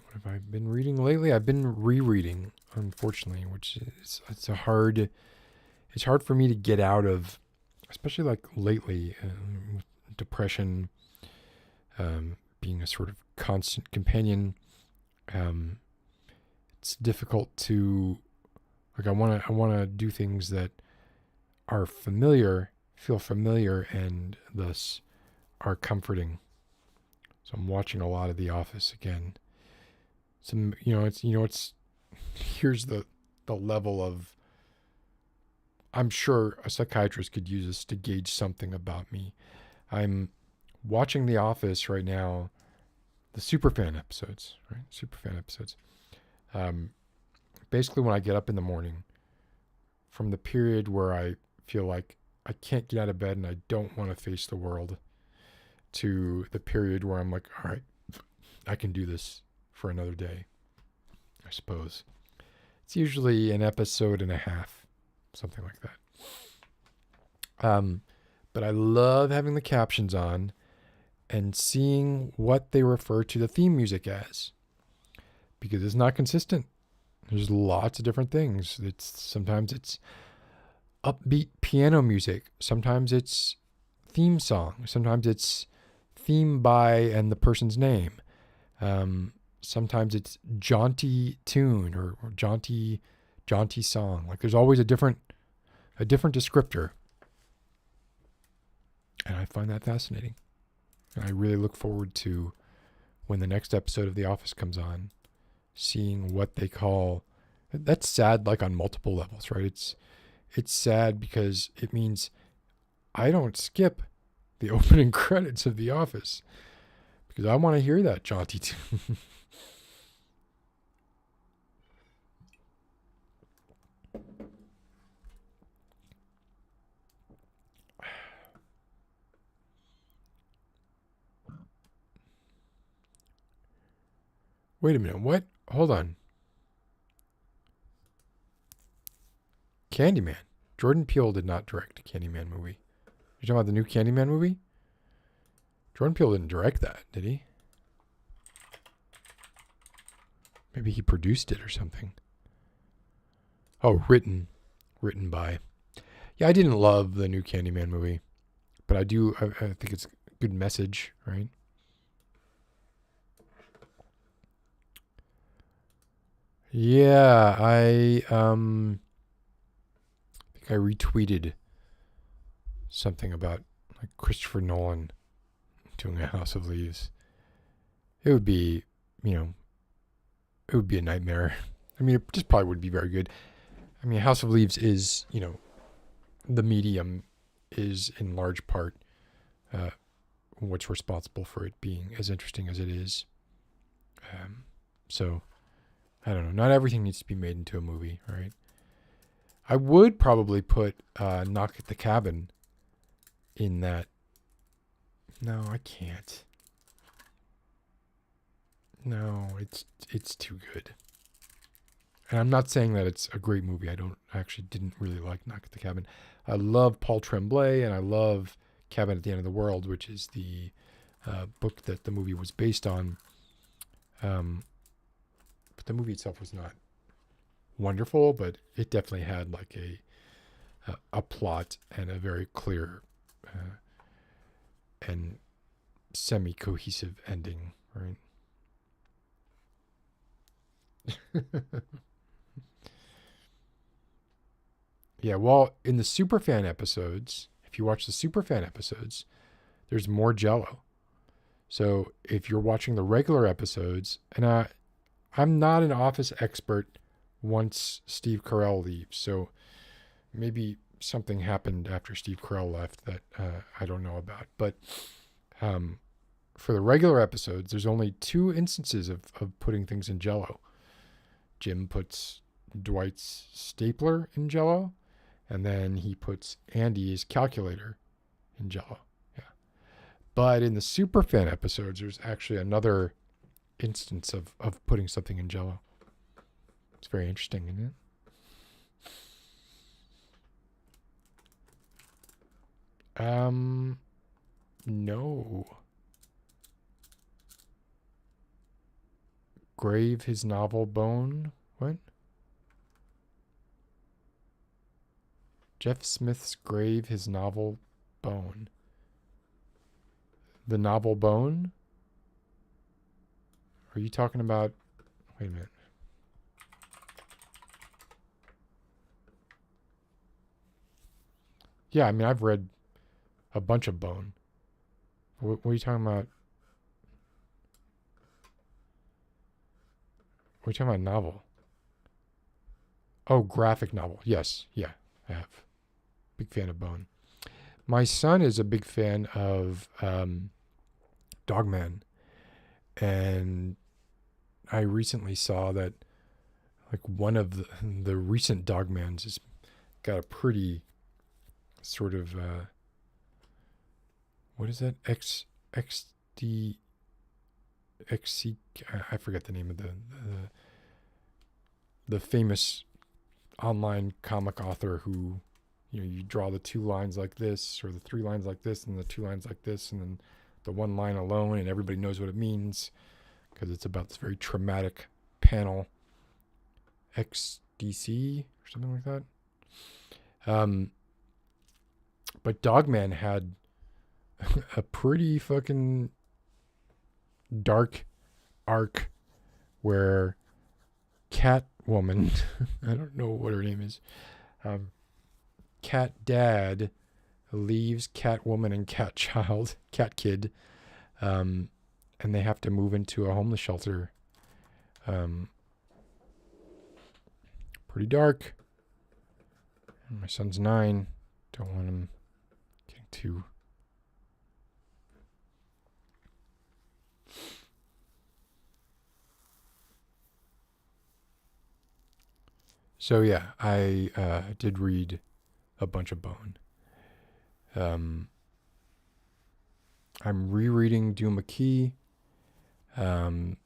What have I been reading lately? I've been rereading, unfortunately, which is it's hard for me to get out of, especially like lately, with depression, being a sort of constant companion. It's difficult to, like, I want to do things that are familiar, feel familiar, and thus are comforting. So I'm watching a lot of The Office again. Some, it's here's the level of, I'm sure a psychiatrist could use this to gauge something about me. I'm watching The Office right now, the Superfan episodes, right? Superfan episodes. Basically, when I get up in the morning, from the period where I feel like I can't get out of bed and I don't want to face the world, to the period where I'm like, all right, I can do this for another day, I suppose. It's usually an episode and a half, something like that. But I love having the captions on and seeing what they refer to the theme music as, because it's not consistent. There's lots of different things. Sometimes it's upbeat piano music. Sometimes it's theme song. Sometimes it's theme by and the person's name. Sometimes it's jaunty tune or jaunty song. Like, there's always a different descriptor. And I find that fascinating. And I really look forward to when the next episode of The Office comes on, seeing what they call. That's sad, like on multiple levels, right? It's sad because it means I don't skip the opening credits of The Office because I want to hear that jaunty tune. Wait a minute, what? Hold on. Candyman. Jordan Peele did not direct a Candyman movie. You're talking about the new Candyman movie? Jordan Peele didn't direct that, did he? Maybe he produced it or something. Oh, written by. Yeah, I didn't love the new Candyman movie, but I think it's a good message, right? Yeah, I think I retweeted something about like Christopher Nolan doing a House of Leaves. It would be, it would be a nightmare. I mean, it just probably wouldn't be very good. I mean, House of Leaves is, the medium is in large part what's responsible for it being as interesting as it is. So, I don't know. Not everything needs to be made into a movie, right? I would probably put Knock at the Cabin in that. No, I can't. No, it's too good. And I'm not saying that it's a great movie. I actually didn't really like Knock at the Cabin. I love Paul Tremblay, and I love Cabin at the End of the World, which is the book that the movie was based on. But the movie itself was not wonderful, but it definitely had like a plot and a very clear and semi-cohesive ending, right? Yeah, well, in the Superfan episodes, if you watch the Superfan episodes, there's more Jello. So if you're watching the regular episodes, and I'm not an Office expert once Steve Carell leaves, so maybe something happened after Steve Carell left that I don't know about. But for the regular episodes, there's only 2 instances of putting things in Jello. Jim puts Dwight's stapler in Jello, and then he puts Andy's calculator in Jello. Yeah. But in the Superfan episodes, there's actually another instance of putting something in Jello. It's very interesting, isn't it? No. Grave his novel bone. What? Jeff Smith's grave his novel bone. The novel bone? Are you talking about... Wait a minute. Yeah, I mean, I've read a bunch of Bone. What are you talking about? What are you talking about? Novel? Oh, graphic novel. Yes. Yeah, I have. Big fan of Bone. My son is a big fan of Dogman. And I recently saw that like one of the recent Dogmans has got a pretty sort of what is that? XD XC, I forget the name of the famous online comic author who, you know, you draw the 2 lines like this, or the 3 lines like this, and the 2 lines like this, and then the 1 line alone, and everybody knows what it means because it's about this very traumatic panel. XDC or something like that. But Dogman had a pretty fucking dark arc where Catwoman, I don't know what her name is, Cat Dad leaves Catwoman and Cat Kid, and they have to move into a homeless shelter. Pretty dark. My son's 9. Don't want him getting too... So yeah, I did read a bunch of Bone. I'm rereading Doom McKee. I'm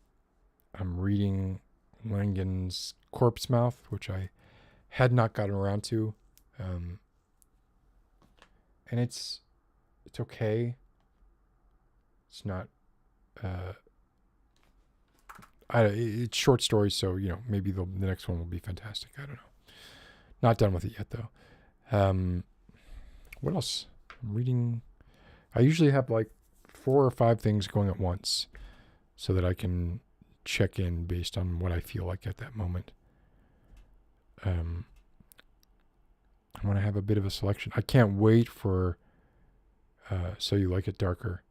reading Langan's Corpse Mouth, which I had not gotten around to. And it's okay. It's not... it's short stories, so, you know, maybe the next one will be fantastic. I don't know. Not done with it yet, though. What else? I'm reading... I usually have like 4 or 5 things going at once so that I can check in based on what I feel like at that moment. I want to have a bit of a selection. I can't wait for So You Like It Darker.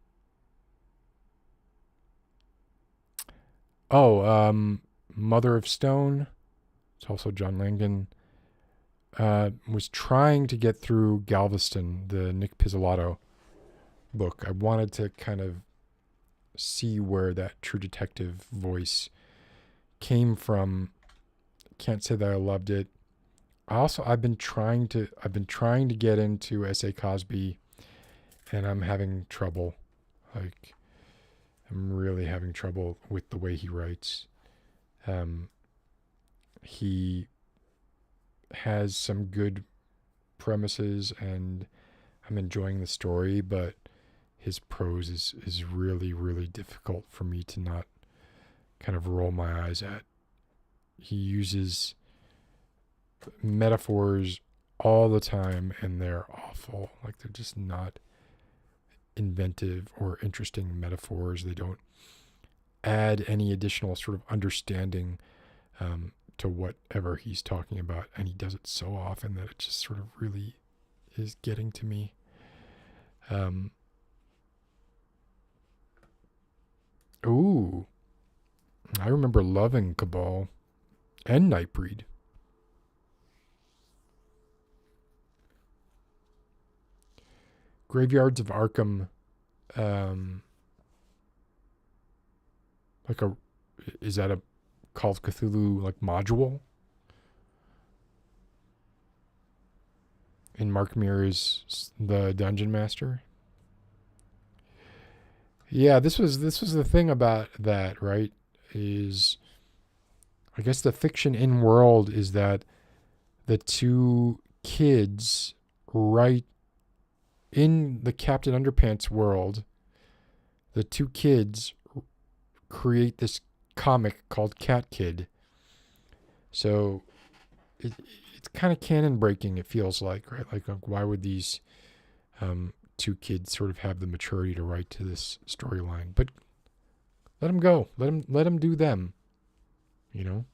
Oh, Mother of Stone. It's also John Langan. Was trying to get through Galveston, the Nick Pizzolatto book. I wanted to kind of see where that True Detective voice came from. Can't say that I loved it. I've been trying to get into S.A. Cosby, and I'm having trouble. Like, I'm really having trouble with the way he writes. He has some good premises, and I'm enjoying the story, but his prose is really, really difficult for me to not kind of roll my eyes at. He uses metaphors all the time, and they're awful. Like, they're just not inventive or interesting metaphors. They don't add any additional sort of understanding to whatever he's talking about. And he does it so often that it just sort of really is getting to me. Ooh, I remember loving Cabal and Nightbreed. Graveyards of Arkham, is that a Call of Cthulhu like module? And Mark Mir is the dungeon master. Yeah, this was the thing about that, right? Is I guess the fiction in world is that the two kids right in the Captain Underpants world, the two kids create this comic called Cat Kid. So it's kind of canon breaking, it feels like, right? Like why would these two kids sort of have the maturity to write to this storyline? But let them go. Let them do them. You know?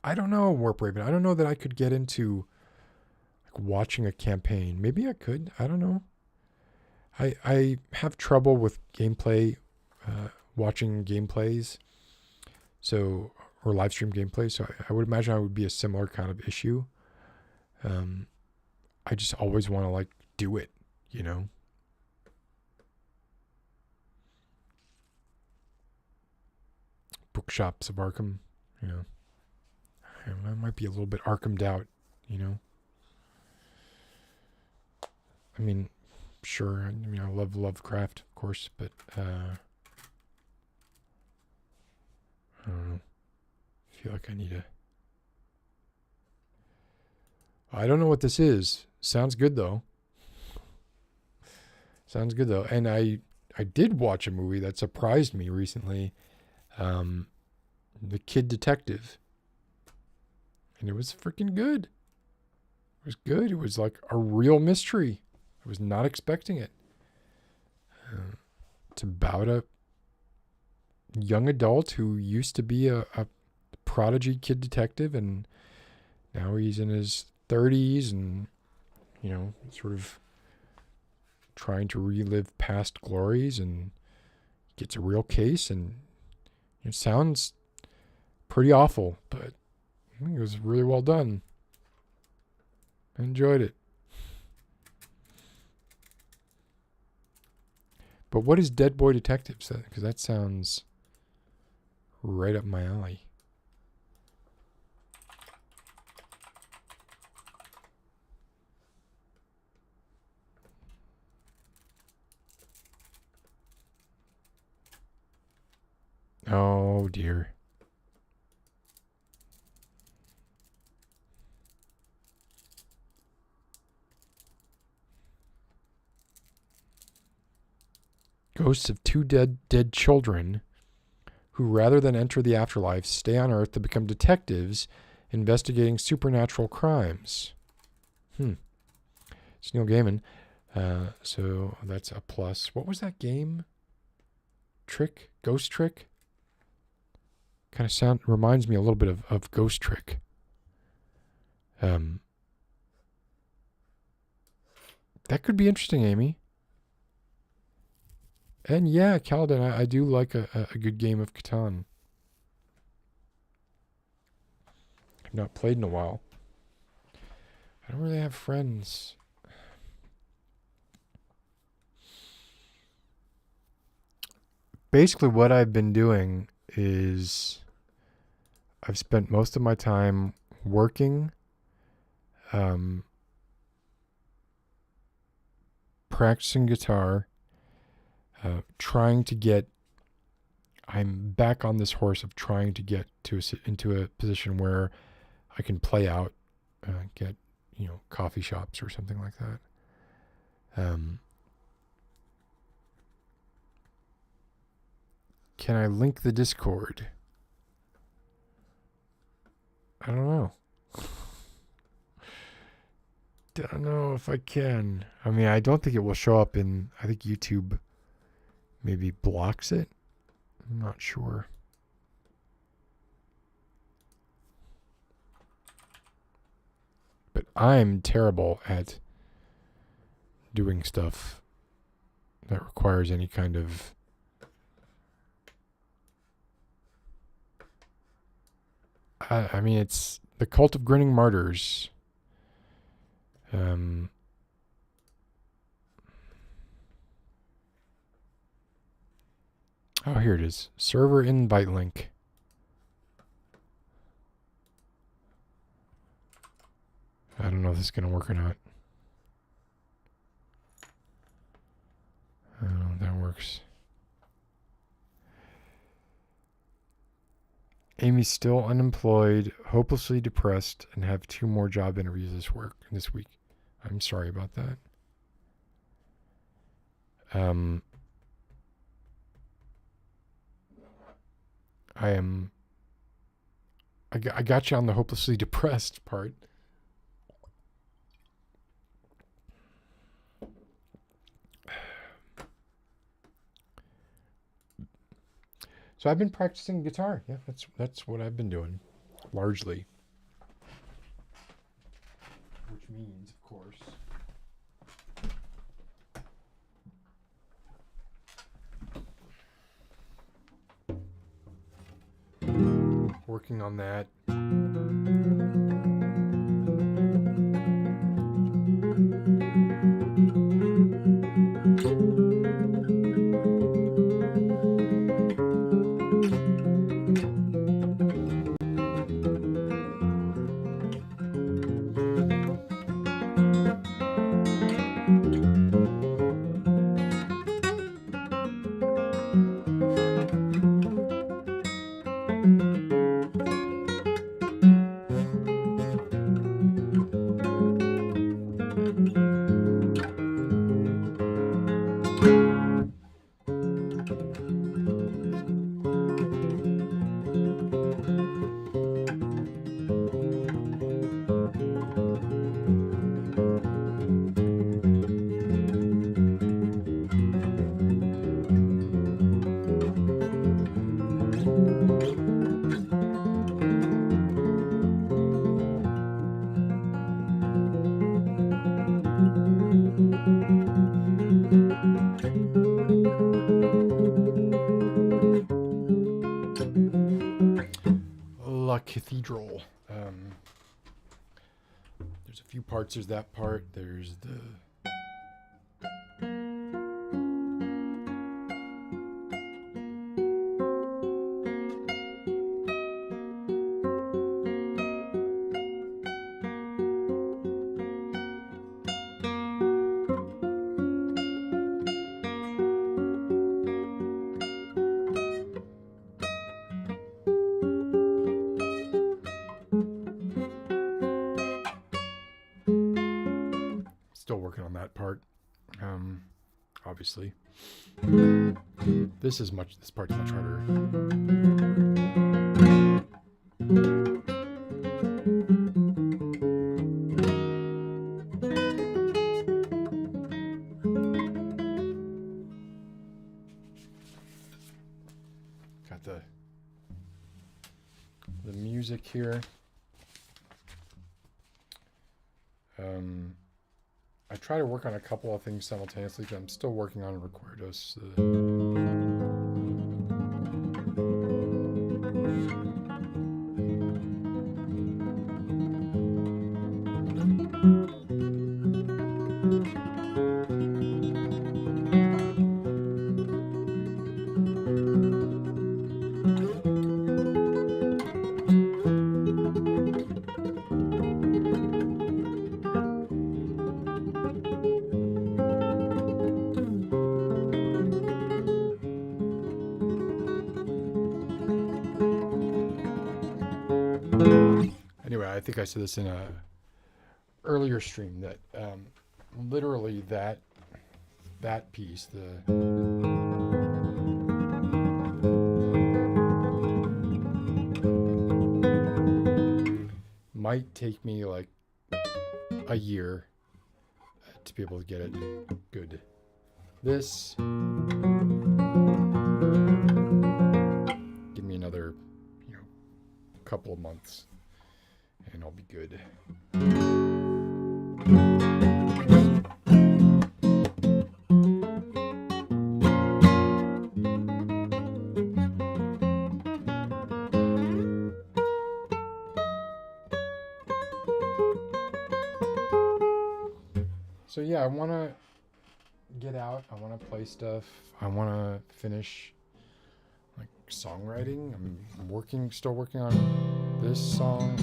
I don't know, Warp Raven. I don't know that I could get into like watching a campaign. Maybe I could. I don't know. I have trouble with gameplay, watching gameplays. So, or live stream gameplay. So I would imagine I would be a similar kind of issue. I just always want to like do it, you know? Bookshops of Arkham, you know. I might be a little bit Arkhamed out, you know. I mean, sure, I mean, I love Lovecraft, of course, but I don't know. I feel like I need a... I don't know what this is. Sounds good, though. Sounds good, though. And I did watch a movie that surprised me recently. The Kid Detective. And it was freaking good. It was good. It was like a real mystery. I was not expecting it. It's about a young adult who used to be a prodigy kid detective, and now he's in his 30s and, you know, sort of trying to relive past glories, and gets a real case, and it sounds pretty awful, but I think it was really well done. I enjoyed it. But what is Dead Boy Detectives? Because that sounds right up my alley. Oh dear. Ghosts of two dead children who, rather than enter the afterlife, stay on Earth to become detectives investigating supernatural crimes. It's Neil Gaiman. So that's a plus. What was that game? Trick? Ghost Trick? Kind of reminds me a little bit of Ghost Trick. That could be interesting, Amy. And yeah, Kaladin, I do like a good game of Catan. I've not played in a while. I don't really have friends. Basically, what I've been doing is I've spent most of my time working, practicing guitar, I'm back on this horse of trying to get into a position where I can play out, get, you know, coffee shops or something like that. Can I link the Discord? I don't know. don't know if I can. I mean, I don't think it will show up in, I think YouTube maybe blocks it. I'm not sure. But I'm terrible at doing stuff that requires any kind of I mean, it's the Cult of Grinning Martyrs. Oh, here it is. Server invite link. I don't know if this is going to work or not. I don't know if that works. Amy's still unemployed, hopelessly depressed, and have 2 more job interviews this week. I'm sorry about that. I got you on the hopelessly depressed part. So I've been practicing guitar. Yeah, that's what I've been doing, largely. Which means, of course, working on that. Cathedral. There's a few parts. There's that part. There's the still working on that part. Obviously, this part's much harder. Got the music here. I try to work on a couple of things simultaneously, but I'm still working on Recuerdos. Anyway, I think I said this in a earlier stream that literally that piece, might take me like a year to be able to get it good. This, give me another, couple of months, and I'll be good. So yeah, I want to get out. I want to play stuff. I want to finish like songwriting. I'm still working on this song.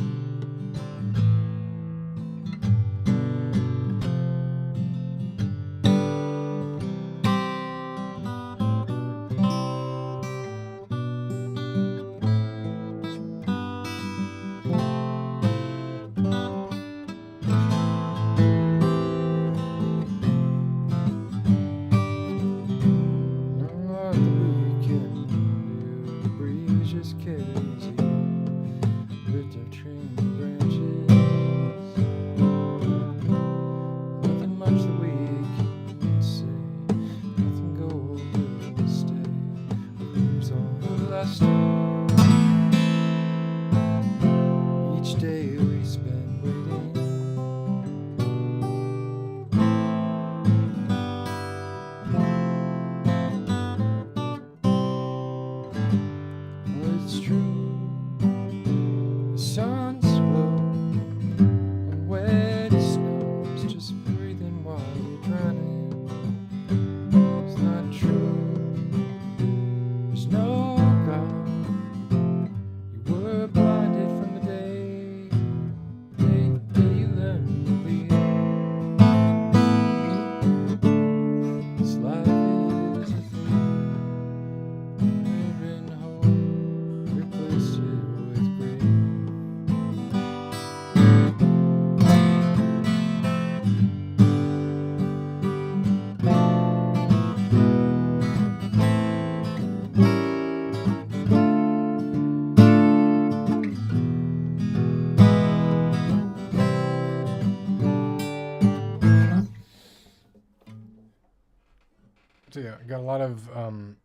So yeah, I got a lot of, I'm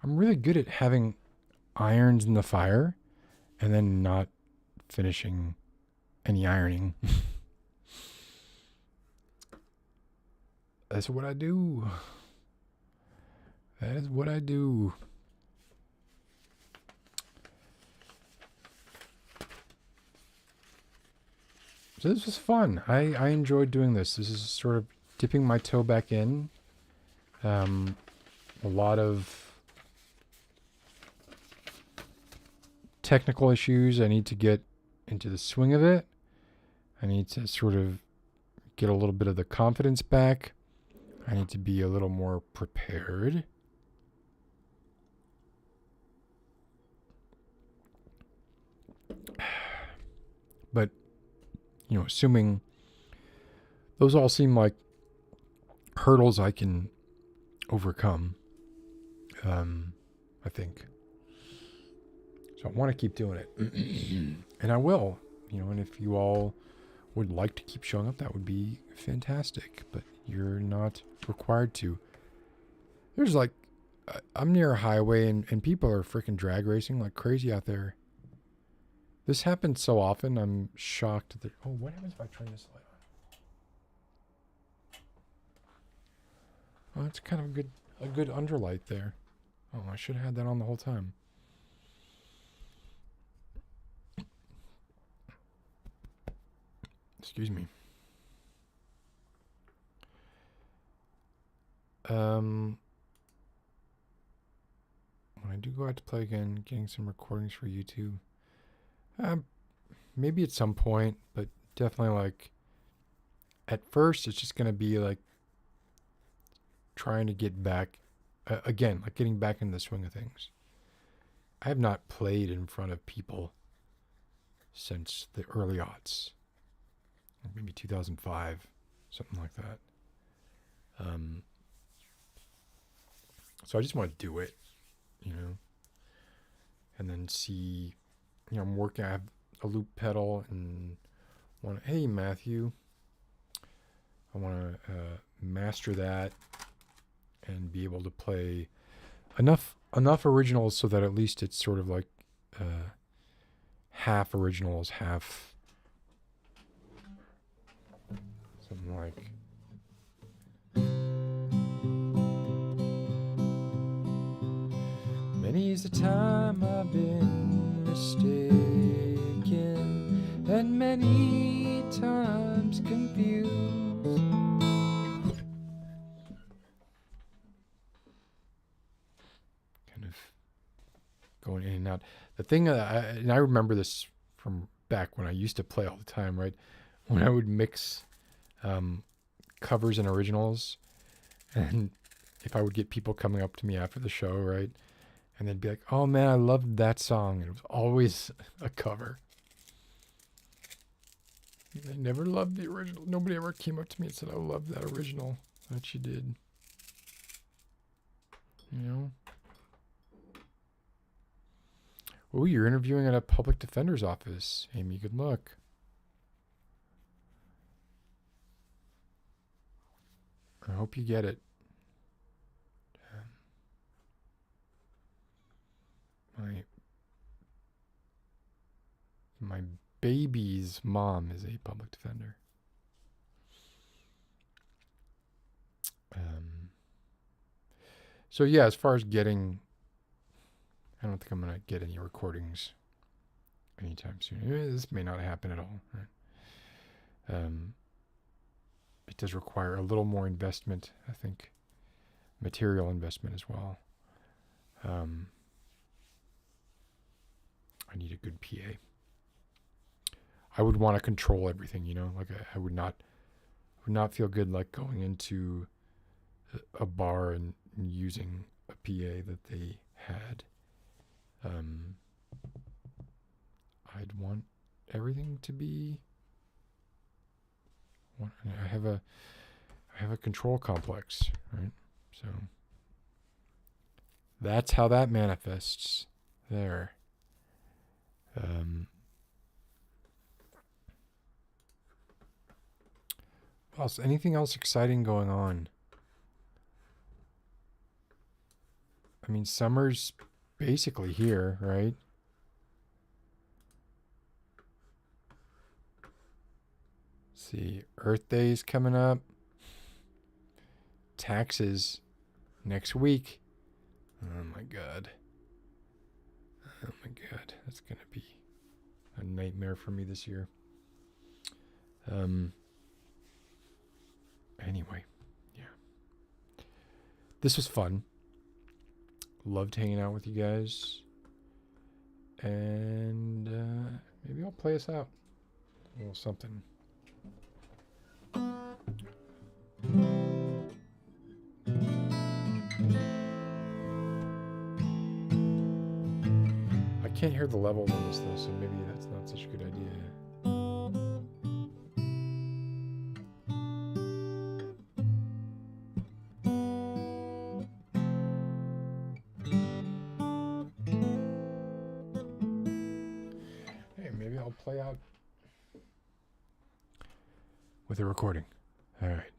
really good at having irons in the fire and then not finishing any ironing. That's what I do. That is what I do. So this was fun. I enjoyed doing this. This is sort of dipping my toe back in. A lot of technical issues. I need to get into the swing of it. I need to sort of get a little bit of the confidence back. I need to be a little more prepared. But, assuming those all seem like hurdles I can overcome, I think. So I want to keep doing it. And I will, and if you all would like to keep showing up, that would be fantastic. But you're not required to. There's I'm near a highway and people are freaking drag racing like crazy out there. This happens so often, I'm shocked that... Oh, what happens if I turn this light on? Oh, it's kind of a good underlight there. Oh, I should have had that on the whole time. Excuse me. When I do go out to play again, getting some recordings for YouTube. Maybe at some point, but definitely at first it's just going to be trying to get back, again, getting back into the swing of things. I have not played in front of people since the early aughts, maybe 2005, something like that. So I just want to do it, and then see, I'm working, I have a loop pedal and hey, Matthew, I want to master that and be able to play enough originals so that at least it's sort of like half originals, half something like. Many's the time I've been mistaken, and many times confused. Kind of going in and out. The thing, and I remember this from back when I used to play all the time, right? When I would mix covers and originals, and if I would get people coming up to me after the show, right? And they'd be like, oh man, I loved that song. And it was always a cover. I never loved the original. Nobody ever came up to me and said, I love that original that you did. You know? Oh, you're interviewing at a public defender's office, Amy. Good luck. I hope you get it. My baby's mom is a public defender. So yeah, as far as getting, I don't think I'm gonna get any recordings anytime soon. This may not happen at all. Right? It does require a little more investment, I think, material investment as well. I need a good PA. I would want to control everything, you know. Like I would not feel good like going into a bar and using a PA that they had. I'd want everything to be. I have a control complex, right? So that's how that manifests there. Anything else exciting going on? I mean, summer's basically here, right? Let's see, Earth Day's coming up. Taxes next week. Oh my god. Oh my god. That's going to be a nightmare for me this year. Anyway, yeah. This was fun. Loved hanging out with you guys. And maybe I'll play us out. A little something. I can't hear the levels on this though, so maybe that's not such a good idea. Maybe I'll play out with a recording. All right.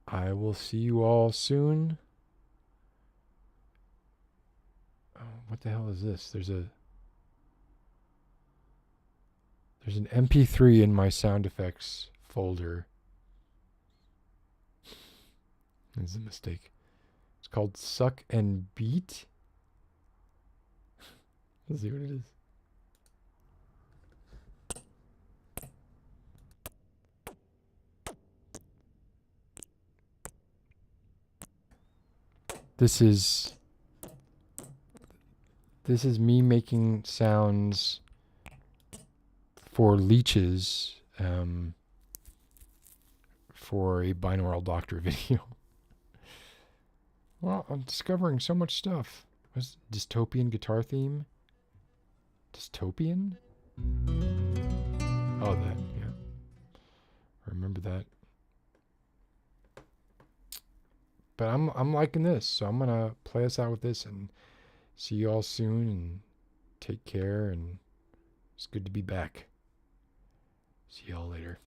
I will see you all soon. Oh, what the hell is this? There's an MP3 in my sound effects folder. This is a mistake. It's called Suck and Beat. Let's see what it is. This is me making sounds for leeches for a binaural doctor video. Well, I'm discovering so much stuff. What's dystopian guitar theme? Dystopian? Oh, that, yeah. I remember that. But I'm liking this, so I'm gonna play us out with this and see you all soon and take care, and it's good to be back. See y'all later.